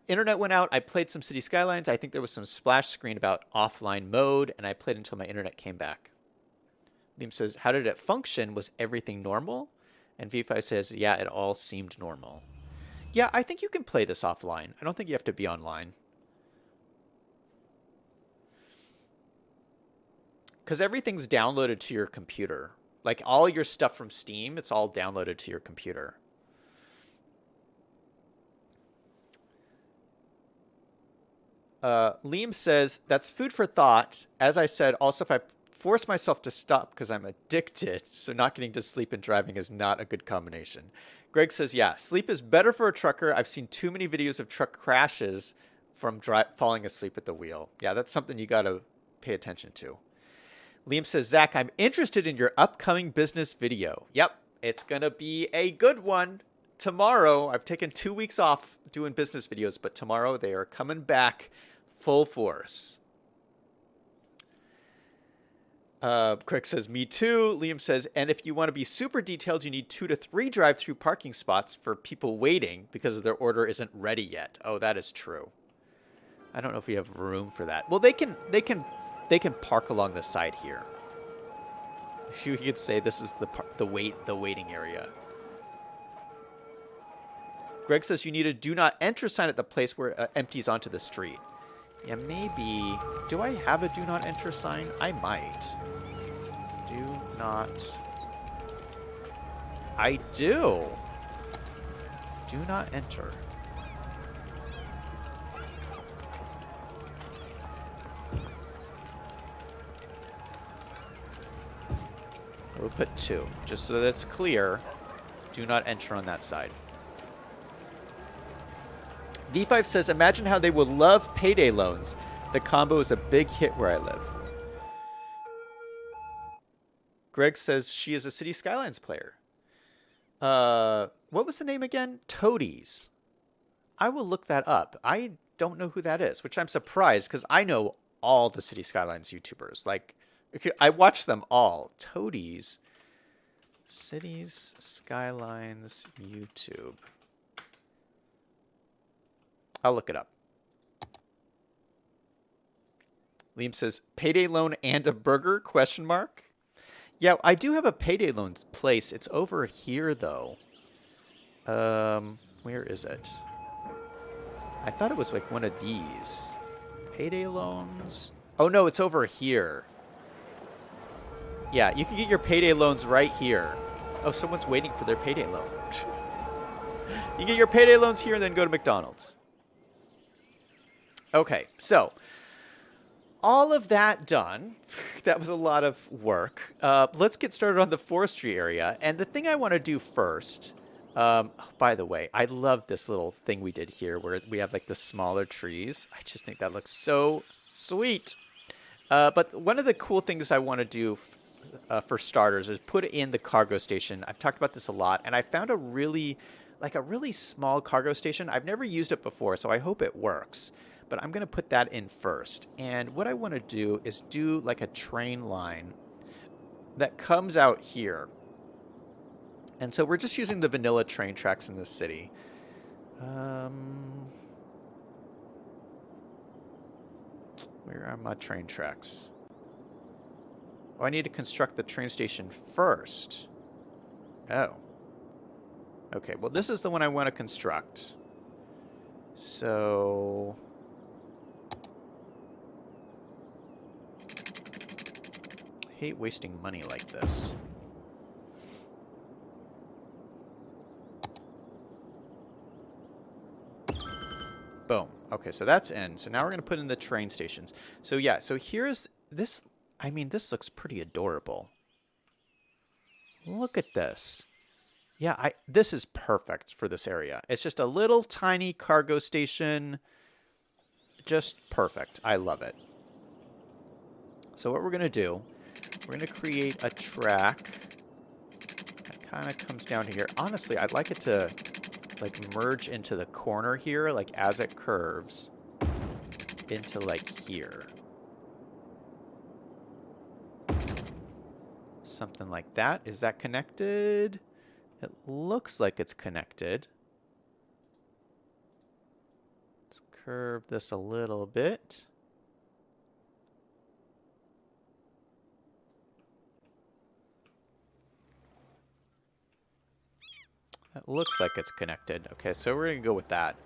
Speaker 1: internet went out. I played some City Skylines. I think there was some splash screen about offline mode, and I played until my internet came back. Liam says, how did it function? Was everything normal? And V5 says, yeah, it all seemed normal. Yeah, I think you can play this offline. I don't think you have to be online. Because everything's downloaded to your computer. Like, all your stuff from Steam, it's all downloaded to your computer. Liam says, that's food for thought. As I said, also if I force myself to stop because I'm addicted, so not getting to sleep and driving is not a good combination. Greg says, yeah, sleep is better for a trucker. I've seen too many videos of truck crashes from falling asleep at the wheel. Yeah, that's something you got to pay attention to. Liam says, Zach, I'm interested in your upcoming business video. Yep, it's going to be a good one. Tomorrow, I've taken 2 weeks off doing business videos, but tomorrow they are coming back full force. Craig says, me too. Liam says, and if you want to be super detailed, you need 2 to 3 drive-through parking spots for people waiting because their order isn't ready yet. Oh, that is true. I don't know if we have room for that. Well, they can park along the side here. You could say this is the waiting area. Greg says you need a do not enter sign at the place where it empties onto the street. Yeah, maybe. Do I have a do not enter sign? I might. Do not. I do. Do not enter. We'll put 2, just so that's clear. Do not enter on that side. V5 says, imagine how they will love payday loans. The combo is a big hit where I live. Greg says she is a City Skylines player. What was the name again? Toadies. I will look that up. I don't know who that is, which I'm surprised because I know all the City Skylines YouTubers. Like, I watch them all. Toadies. Cities Skylines YouTube. I'll look it up. Liam says, payday loan and a burger? Question mark. Yeah, I do have a payday loan place. It's over here, though. Where is it? I thought it was like one of these. Payday loans? Oh no, it's over here. Yeah, you can get your payday loans right here. Oh, someone's waiting for their payday loan. You get your payday loans here and then go to McDonald's. Okay, so all of that done. That was a lot of work. Let's get started on the forestry area. And the thing I want to do first, by the way, I love this little thing we did here where we have like the smaller trees. I just think that looks so sweet. But one of the cool things I want to do for starters is put in the cargo station. I've talked about this a lot, and I found a really small cargo station. I've never used it before, so I hope it works. But I'm going to put that in first. And what I want to do is do like a train line that comes out here. And so we're just using the vanilla train tracks in this city. Where are my train tracks? Oh, I need to construct the train station first. Oh. Okay, well, this is the one I want to construct. So I hate wasting money like this. Boom. Okay, so that's in. So now we're going to put in the train stations. So yeah, so here's this. I mean, this looks pretty adorable. Look at this. Yeah, this is perfect for this area. It's just a little tiny cargo station. Just perfect. I love it. So what we're going to do, we're going to create a track that kind of comes down to here. Honestly, I'd like it to like merge into the corner here, like as it curves into like here. Something like that. Is that connected? It looks like it's connected. Let's curve this a little bit. It looks like it's connected. Okay, so we're going to go with that.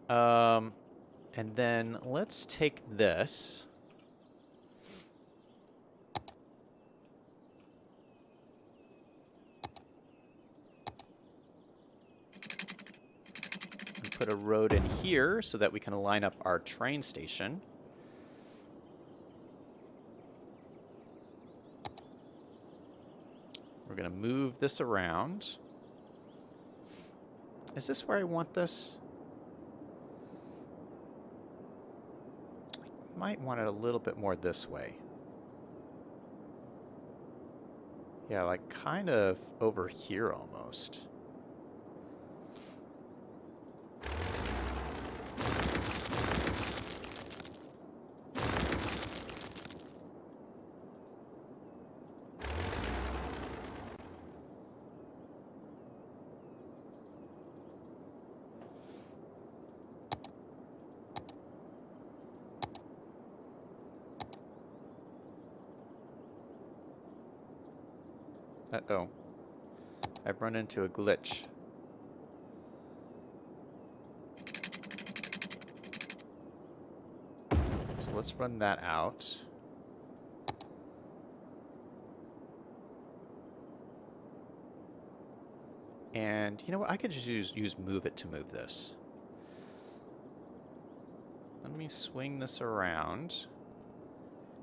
Speaker 1: And then let's take this. And put a road in here so that we can line up our train station. We're going to move this around. Is this where I want this? I might want it a little bit more this way. Yeah, like kind of over here almost. Uh-oh. I've run into a glitch. So let's run that out. And you know what? I could just use move it to move this. Let me swing this around.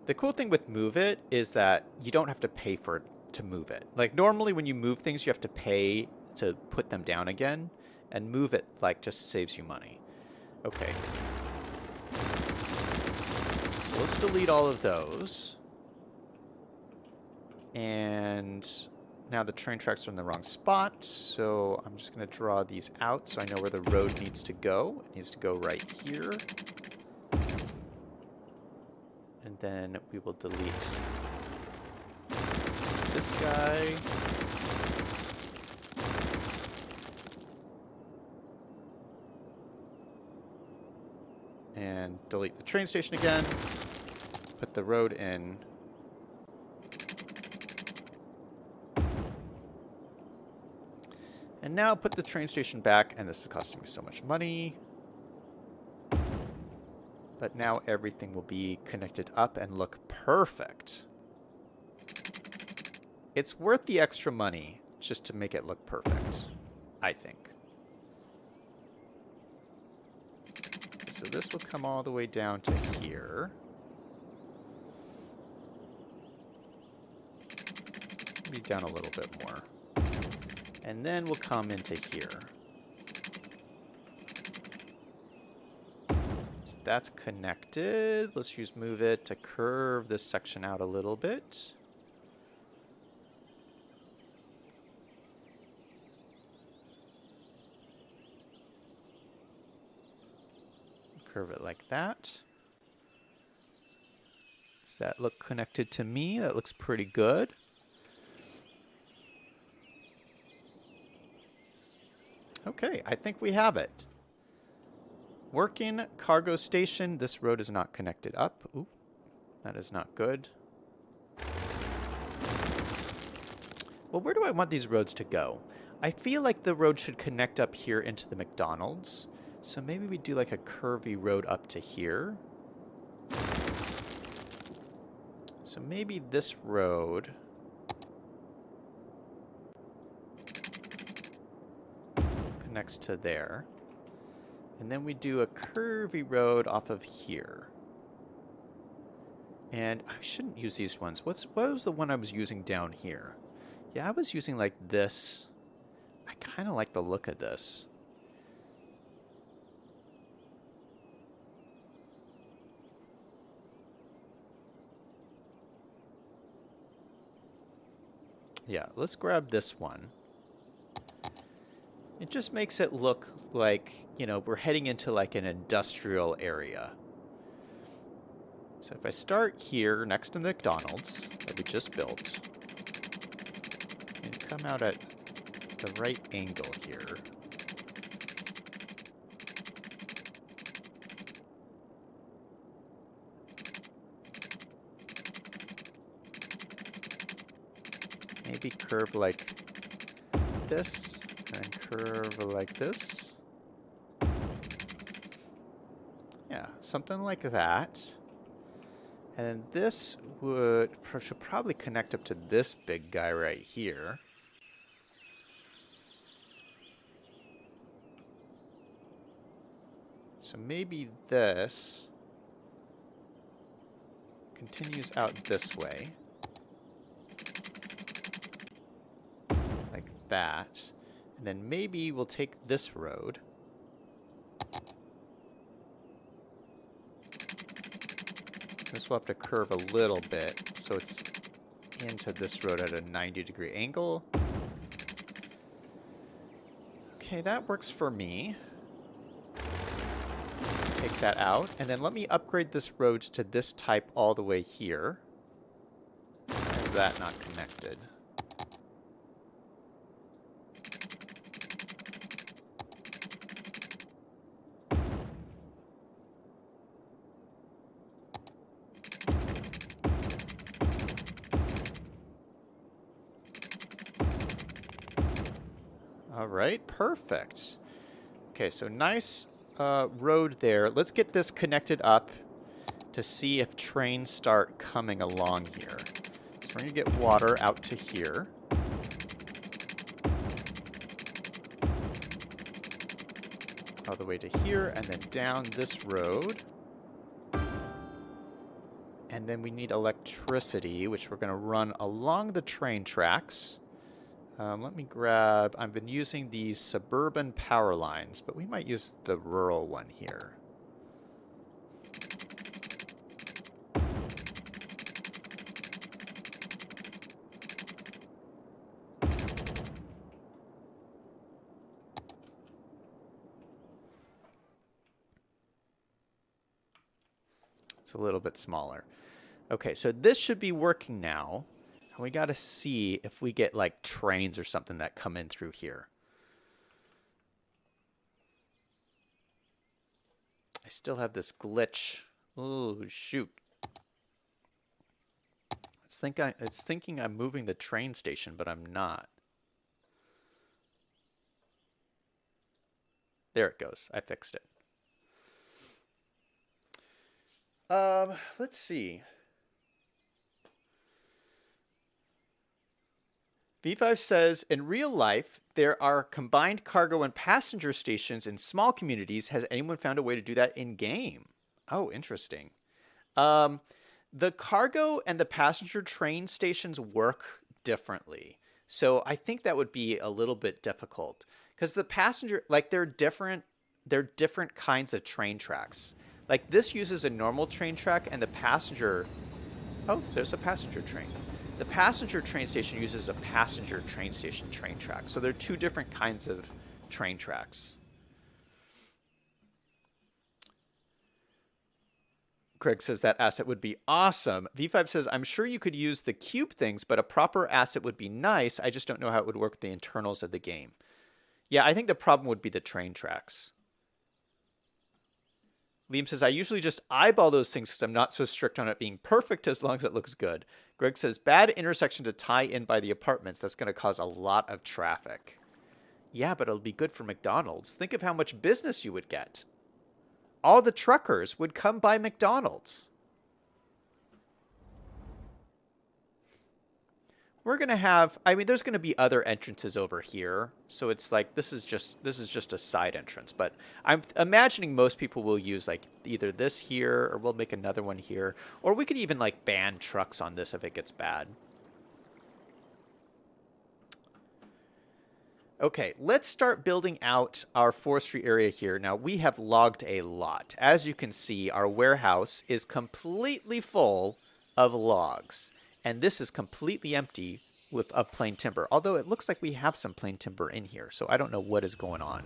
Speaker 1: The cool thing with move it is that you don't have to pay for it to move it. Like normally when you move things, you have to pay to put them down again, and move it like just saves you money. Okay. So let's delete all of those. And now the train tracks are in the wrong spot, so I'm just going to draw these out so I know where the road needs to go. It needs to go right here. And then we will delete this guy. And delete the train station again. Put the road in. And And now put the train station back, and this is costing me so much money. But now everything will be connected up and look perfect. It's worth the extra money just to make it look perfect, I think. So this will come all the way down to here. Maybe down a little bit more. And then we'll come into here. So that's connected. Let's use move it to curve this section out a little bit. Curve it like that. Does that look connected to me? That looks pretty good. Okay, I think we have it. Working cargo station. This road is not connected up. Ooh, that is not good. Well, where do I want these roads to go? I feel like the road should connect up here into the McDonald's. So maybe we do like a curvy road up to here. So maybe this road connects to there. And then we do a curvy road off of here. And I shouldn't use these ones. What was the one I was using down here? Yeah, I was using like this. I kind of like the look of this. Yeah, let's grab this one. It just makes it look like, you know, we're heading into like an industrial area. So if I start here next to McDonald's that we just built and come out at the right angle here. Maybe curve like this and curve like this. Yeah, something like that. And this should probably connect up to this big guy right here. So maybe this continues out this way. Like that. And then maybe we'll take this road. This will have to curve a little bit so it's into this road at a 90-degree angle. Okay, that works for me. Let's take that out. And then let me upgrade this road to this type all the way here. Is that not connected? All right, perfect. Okay, so nice road there. Let's get this connected up to see if trains start coming along here. So we're going to get water out to here. All the way to here, and then down this road. And then we need electricity, which we're going to run along the train tracks. Let me grab, I've been using these suburban power lines, but we might use the rural one here. It's a little bit smaller. Okay, so this should be working now. And we got to see if we get like trains or something that come in through here. I still have this glitch. Oh, shoot. It's thinking I'm moving the train station, but I'm not. There it goes. I fixed it. Let's see. V5 says, in real life, there are combined cargo and passenger stations in small communities. Has anyone found a way to do that in-game? Oh, interesting. The cargo and the passenger train stations work differently. So I think that would be a little bit difficult. Because the passenger, like they're different kinds of train tracks. Like this uses a normal train track and the passenger... Oh, there's a passenger train. The passenger train station uses a passenger train station train track. So they're two different kinds of train tracks. Craig says that asset would be awesome. V5 says, I'm sure you could use the cube things, but a proper asset would be nice. I just don't know how it would work with the internals of the game. Yeah, I think the problem would be the train tracks. Liam says, I usually just eyeball those things because I'm not so strict on it being perfect as long as it looks good. Greg says, bad intersection to tie in by the apartments. That's going to cause a lot of traffic. Yeah, but it'll be good for McDonald's. Think of how much business you would get. All the truckers would come by McDonald's. We're going to have, I mean, there's going to be other entrances over here. So it's like, this is just a side entrance. But I'm imagining most people will use like either this here or we'll make another one here. Or we could even like ban trucks on this if it gets bad. Okay, let's start building out our forestry area here. Now, we have logged a lot. As you can see, our warehouse is completely full of logs. And this is completely empty of plain timber. Although it looks like we have some plain timber in here, so I don't know what is going on.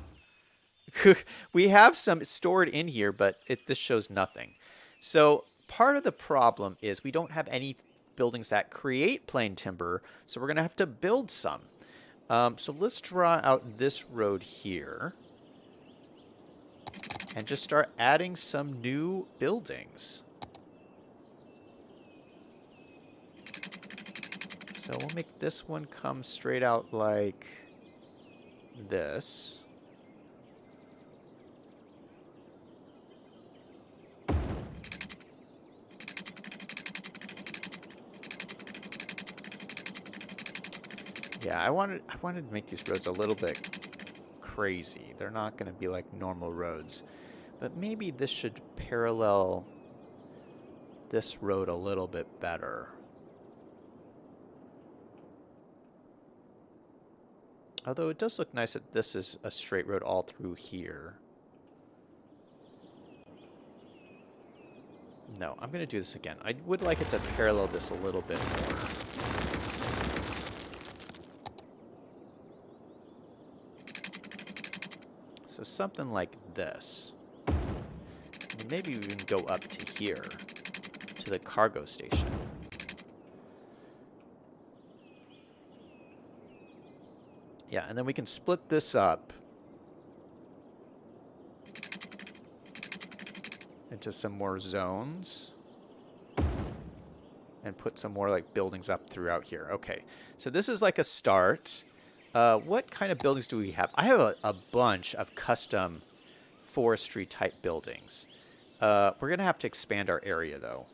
Speaker 1: We have some stored in here, but this shows nothing. So part of the problem is we don't have any buildings that create plain timber, so we're going to have to build some. So let's draw out this road here and just start adding some new buildings. So we'll make this one come straight out like this. Yeah, I wanted to make these roads a little bit crazy. They're not going to be like normal roads. But maybe this should parallel this road a little bit better. Although it does look nice that this is a straight road all through here. No, I'm going to do this again. I would like it to parallel this a little bit more. So something like this. And maybe we can go up to here, to the cargo station. Yeah, and then we can split this up into some more zones and put some more like buildings up throughout here. Okay, so this is like a start. What kind of buildings do we have? I have a bunch of custom forestry type buildings. We're going to have to expand our area though.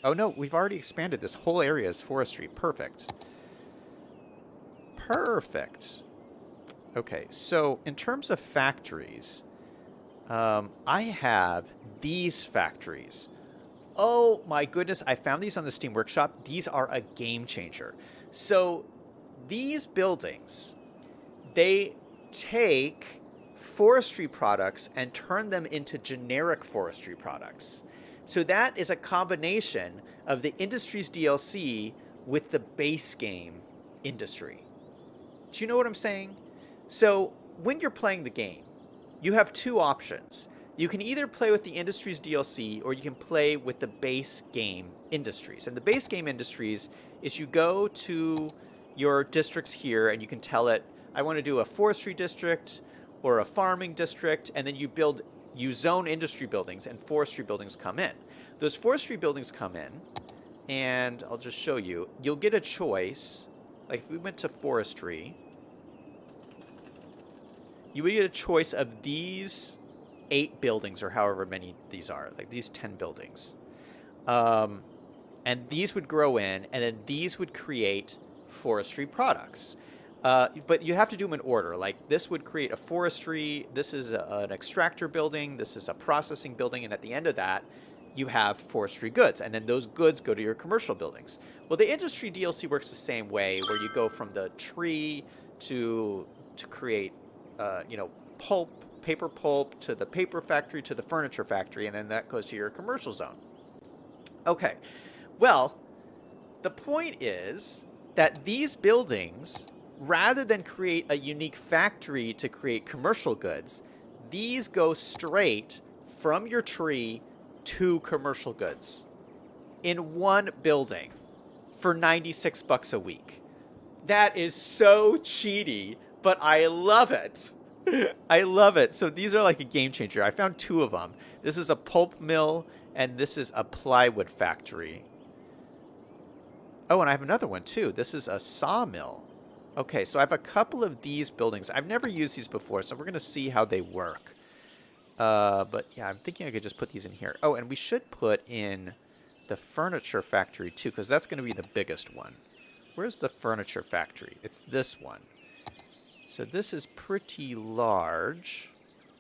Speaker 1: Oh no, we've already expanded. This whole area is forestry. Perfect. Perfect. Okay, so in terms of factories, I have these factories. Oh my goodness, I found these on the Steam Workshop. These are a game changer. So these buildings, they take forestry products and turn them into generic forestry products. So that is a combination of the Industries DLC with the base game Industry. Do you know what I'm saying? So when you're playing the game, you have two options. You can either play with the Industries DLC or you can play with the base game Industries. And the base game Industries is you go to your districts here and you can tell it, I want to do a forestry district or a farming district, and then you zone industry buildings and forestry buildings come in. Those forestry buildings come in, and I'll just show you. You'll get a choice. Like if we went to forestry, you would get a choice of these 8 buildings, or however many these are, like these 10 buildings. And these would grow in, and then these would create forestry products. But you have to do them in order. Like this would create a forestry, this is an extractor building, this is a processing building, and at the end of that, you have forestry goods, and then those goods go to your commercial buildings. Well, the industry DLC works the same way, where you go from the tree to create, pulp, paper pulp, to the paper factory, to the furniture factory, and then that goes to your commercial zone. Okay, well, the point is that these buildings, rather than create a unique factory to create commercial goods, these go straight from your tree to commercial goods in one building for $96 a week. That is so cheaty, but I love it. I love it. So these are like a game changer. I found 2 of them. This is a pulp mill, and this is a plywood factory. Oh, and I have another one too. This is a sawmill. Okay, so I have a couple of these buildings. I've never used these before, so we're going to see how they work. But yeah, I'm thinking I could just put these in here. Oh, and we should put in the furniture factory too, because that's going to be the biggest one. Where's the furniture factory? It's this one. So this is pretty large.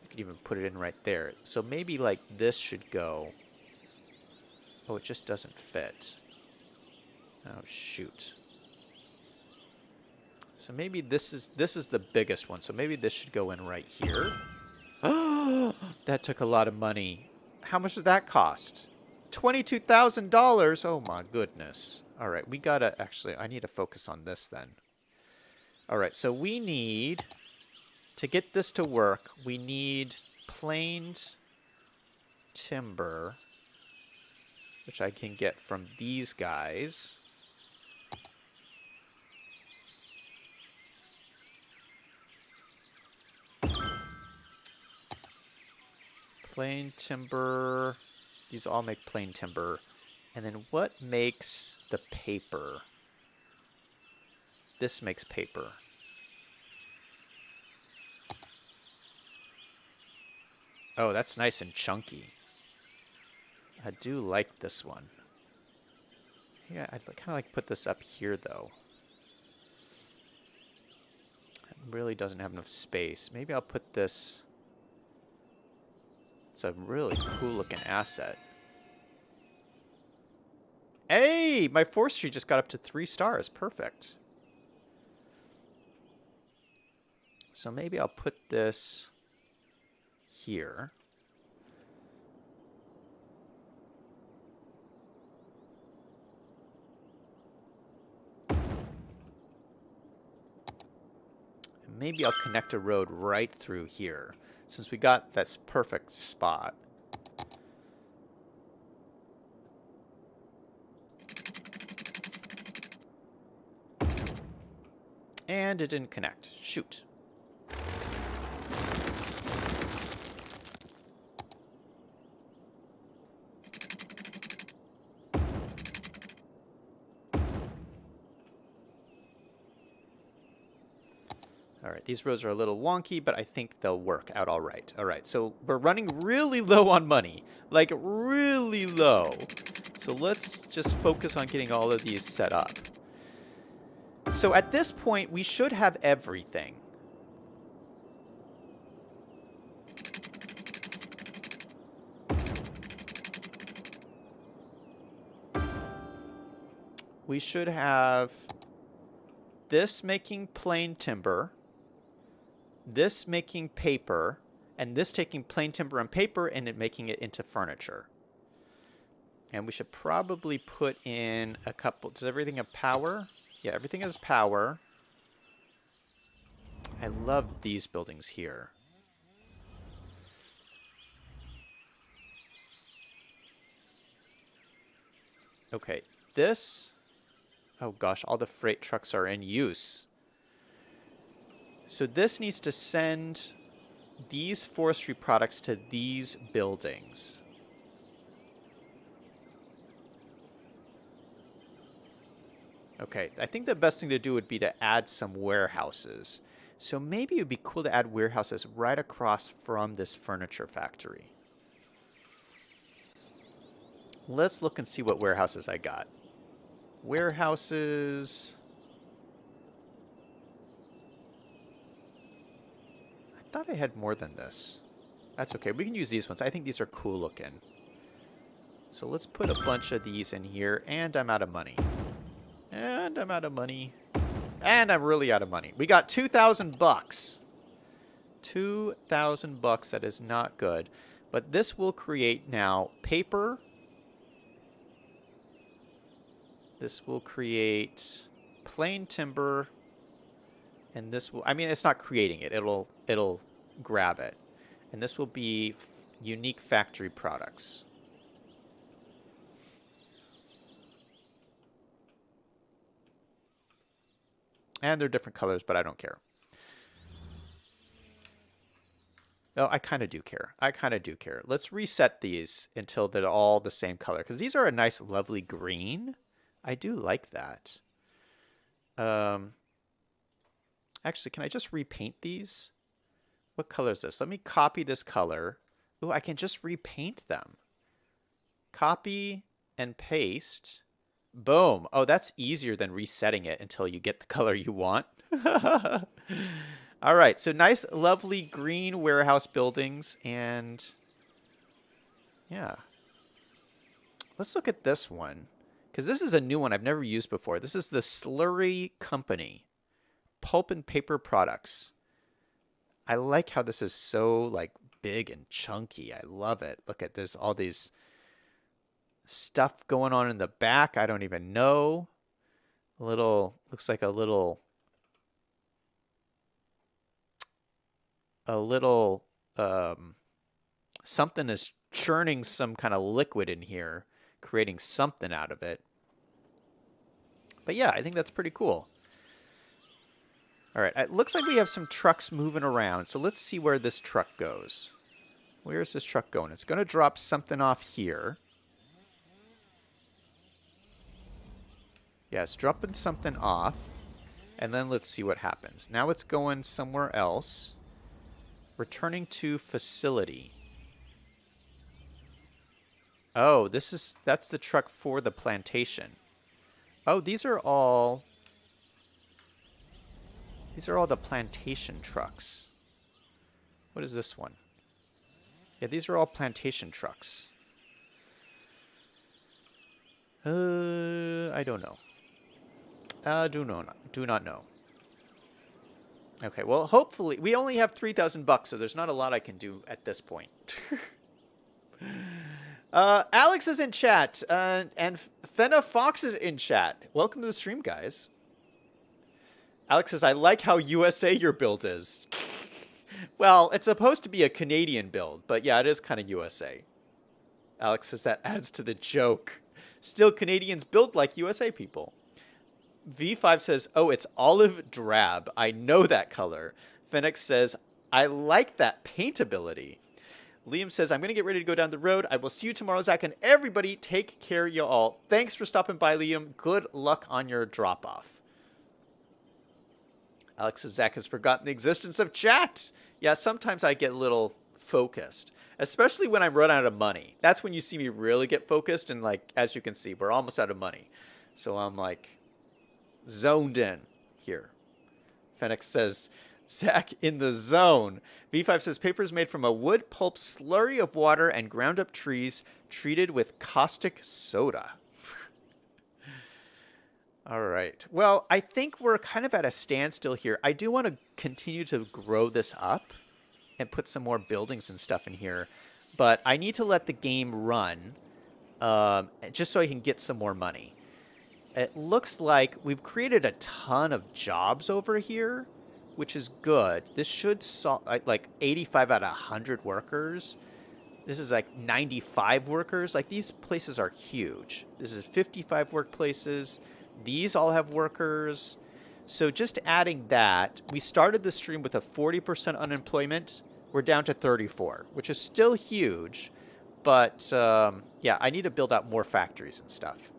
Speaker 1: I could even put it in right there. So maybe like this should go. Oh, it just doesn't fit. Oh, shoot. So maybe this is the biggest one. So maybe this should go in right here. Oh, that took a lot of money. How much did that cost? $22,000. Oh my goodness. All right, we gotta actually. I need to focus on this then. All right, so we need to get this to work. We need planed timber, which I can get from these guys. Plain timber. These all make plain timber. And then what makes the paper? This makes paper. Oh, that's nice and chunky. I do like this one. Yeah, I'd kind of like put this up here, though. It really doesn't have enough space. Maybe I'll put this... It's a really cool looking asset. Hey, my forestry just got up to 3 stars. Perfect. So maybe I'll put this here. And maybe I'll connect a road right through here, since we got this perfect spot. And it didn't connect. Shoot. All right, these rows are a little wonky, but I think they'll work out all right. All right, so we're running really low on money, like really low. So let's just focus on getting all of these set up. So at this point, we should have everything. We should have this making plain timber, this making paper, and this taking plain timber and paper and it making it into furniture. And we should probably put in a couple... Does everything have power? Yeah, everything has power. I love these buildings here. Okay, this... Oh gosh, all the freight trucks are in use. So this needs to send these forestry products to these buildings. Okay, I think the best thing to do would be to add some warehouses. So maybe it would be cool to add warehouses right across from this furniture factory. Let's look and see what warehouses I got. Warehouses. I thought I had more than this. That's okay. We can use these ones. I think these are cool looking. So let's put a bunch of these in here. And I'm out of money. And I'm out of money. And I'm really out of money. We got 2,000 bucks. 2,000 bucks. That is not good. But this will create now paper. This will create plain timber. And this will, I mean, it's not creating it. It'll grab it. And this will be unique factory products. And they're different colors, but I don't care. No, I kind of do care. I kind of do care. Let's reset these until they're all the same color. Because these are a nice, lovely green. I do like that. Actually, can I just repaint these? What color is this? Let me copy this color. Ooh, I can just repaint them. Copy and paste. Boom. Oh, that's easier than resetting it until you get the color you want. All right. So nice, lovely green warehouse buildings. And yeah. Let's look at this one. Because this is a new one I've never used before. This is the Slurry Company. Pulp and paper products. I like how this is so like big and chunky. I love it. Look at, there's all these stuff going on in the back. I don't even know. A little, looks like a little something is churning some kind of liquid in here, creating something out of it. But yeah, I think that's pretty cool. All right, it looks like we have some trucks moving around. So let's see where this truck goes. Where's this truck going? It's going to drop something off here. Yeah, it's dropping something off. And then let's see what happens. Now it's going somewhere else. Returning to facility. Oh, that's the truck for the plantation. Oh, these are all the plantation trucks. What is this one? Yeah, these are all plantation trucks. I don't know. Do not know. Okay, well, hopefully we only have 3,000 bucks, so there's not a lot I can do at this point. Alex is in chat, and Fenna Fox is in chat. Welcome to the stream, guys. Alex says, I like how USA your build is. Well, it's supposed to be a Canadian build, but yeah, it is kind of USA. Alex says that adds to the joke. Still, Canadians build like USA people. V5 says, oh, it's olive drab. I know that color. Phoenix says, I like that paintability. Liam says, I'm going to get ready to go down the road. I will see you tomorrow, Zach, and everybody take care, you all. Thanks for stopping by, Liam. Good luck on your drop-off. Alex says, Zach has forgotten the existence of chat. Yeah, sometimes I get a little focused, especially when I'm running out of money. That's when you see me really get focused, and like, as you can see, we're almost out of money. So I'm like zoned in here. Fenix says, Zach in the zone. V5 says, paper is made from a wood pulp slurry of water and ground up trees treated with caustic soda. All right. Well, I think we're kind of at a standstill here. I do want to continue to grow this up and put some more buildings and stuff in here, but I need to let the game run just so I can get some more money. It looks like we've created a ton of jobs over here, which is good. This should solve like 85 out of 100 workers. This is like 95 workers. Like, these places are huge. This is 55 workplaces. These all have workers. So just adding that, we started the stream with a 40% unemployment. We're down to 34, which is still huge. But yeah, I need to build out more factories and stuff.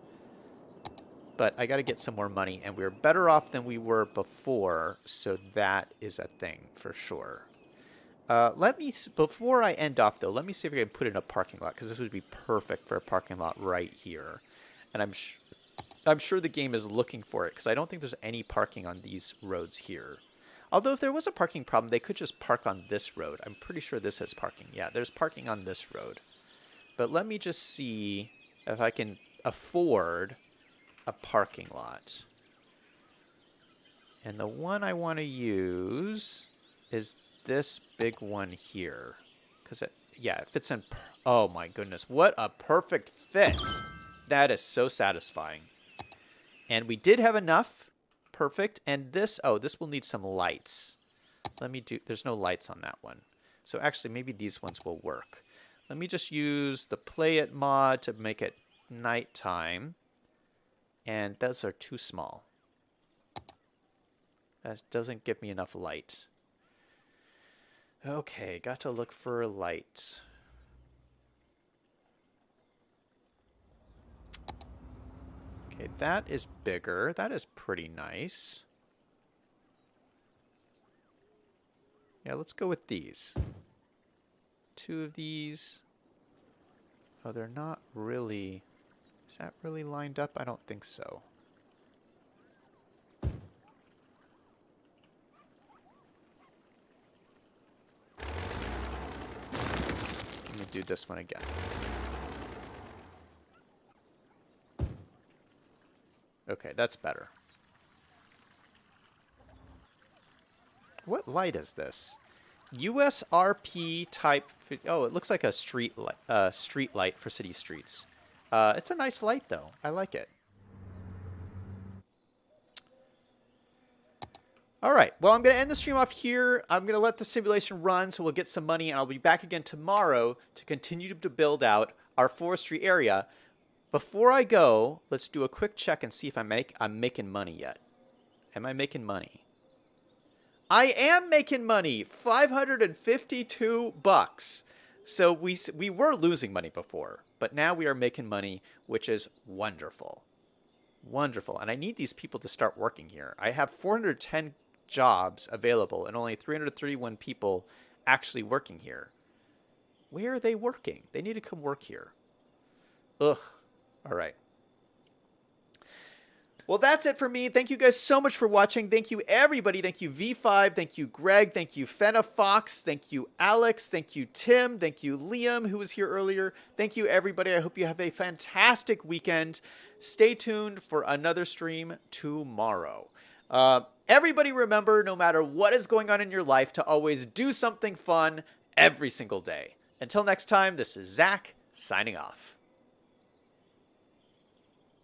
Speaker 1: But I got to get some more money, and we're better off than we were before, so that is a thing for sure. Before I end off, though, let me see if I can put in a parking lot, because this would be perfect for a parking lot right here. And I'm sure the game is looking for it, because I don't think there's any parking on these roads here. Although if there was a parking problem, they could just park on this road. I'm pretty sure this has parking. Yeah, there's parking on this road. But let me just see if I can afford a parking lot. And the one I want to use is this big one here. Because it fits in. Oh my goodness, what a perfect fit. That is so satisfying. And we did have enough. Perfect. And this will need some lights. There's no lights on that one. So actually, maybe these ones will work. Let me just use the Play It mod to make it nighttime. And those are too small. That doesn't give me enough light. Okay, got to look for light. Okay, that is bigger. That is pretty nice. Yeah, let's go with these. 2 of these. Oh, they're not really... Is that really lined up? I don't think so. Let me do this one again. Okay, that's better. What light is this? USRP type... Oh, it looks like a street light for city streets. It's a nice light, though. I like it. All right. Well, I'm going to end the stream off here. I'm going to let the simulation run, so we'll get some money, and I'll be back again tomorrow to continue to build out our forestry area. Before I go, let's do a quick check and see if I'm making money yet. Am I making money? I am making money. $552. So we were losing money before, but now we are making money, which is wonderful. Wonderful. And I need these people to start working here. I have 410 jobs available and only 331 people actually working here. Where are they working? They need to come work here. Ugh. All right. Well, that's it for me. Thank you guys so much for watching. Thank you, everybody. Thank you, V5. Thank you, Greg. Thank you, Fenna Fox. Thank you, Alex. Thank you, Tim. Thank you, Liam, who was here earlier. Thank you, everybody. I hope you have a fantastic weekend. Stay tuned for another stream tomorrow. Everybody remember, no matter what is going on in your life, to always do something fun every single day. Until next time, this is Zach, signing off.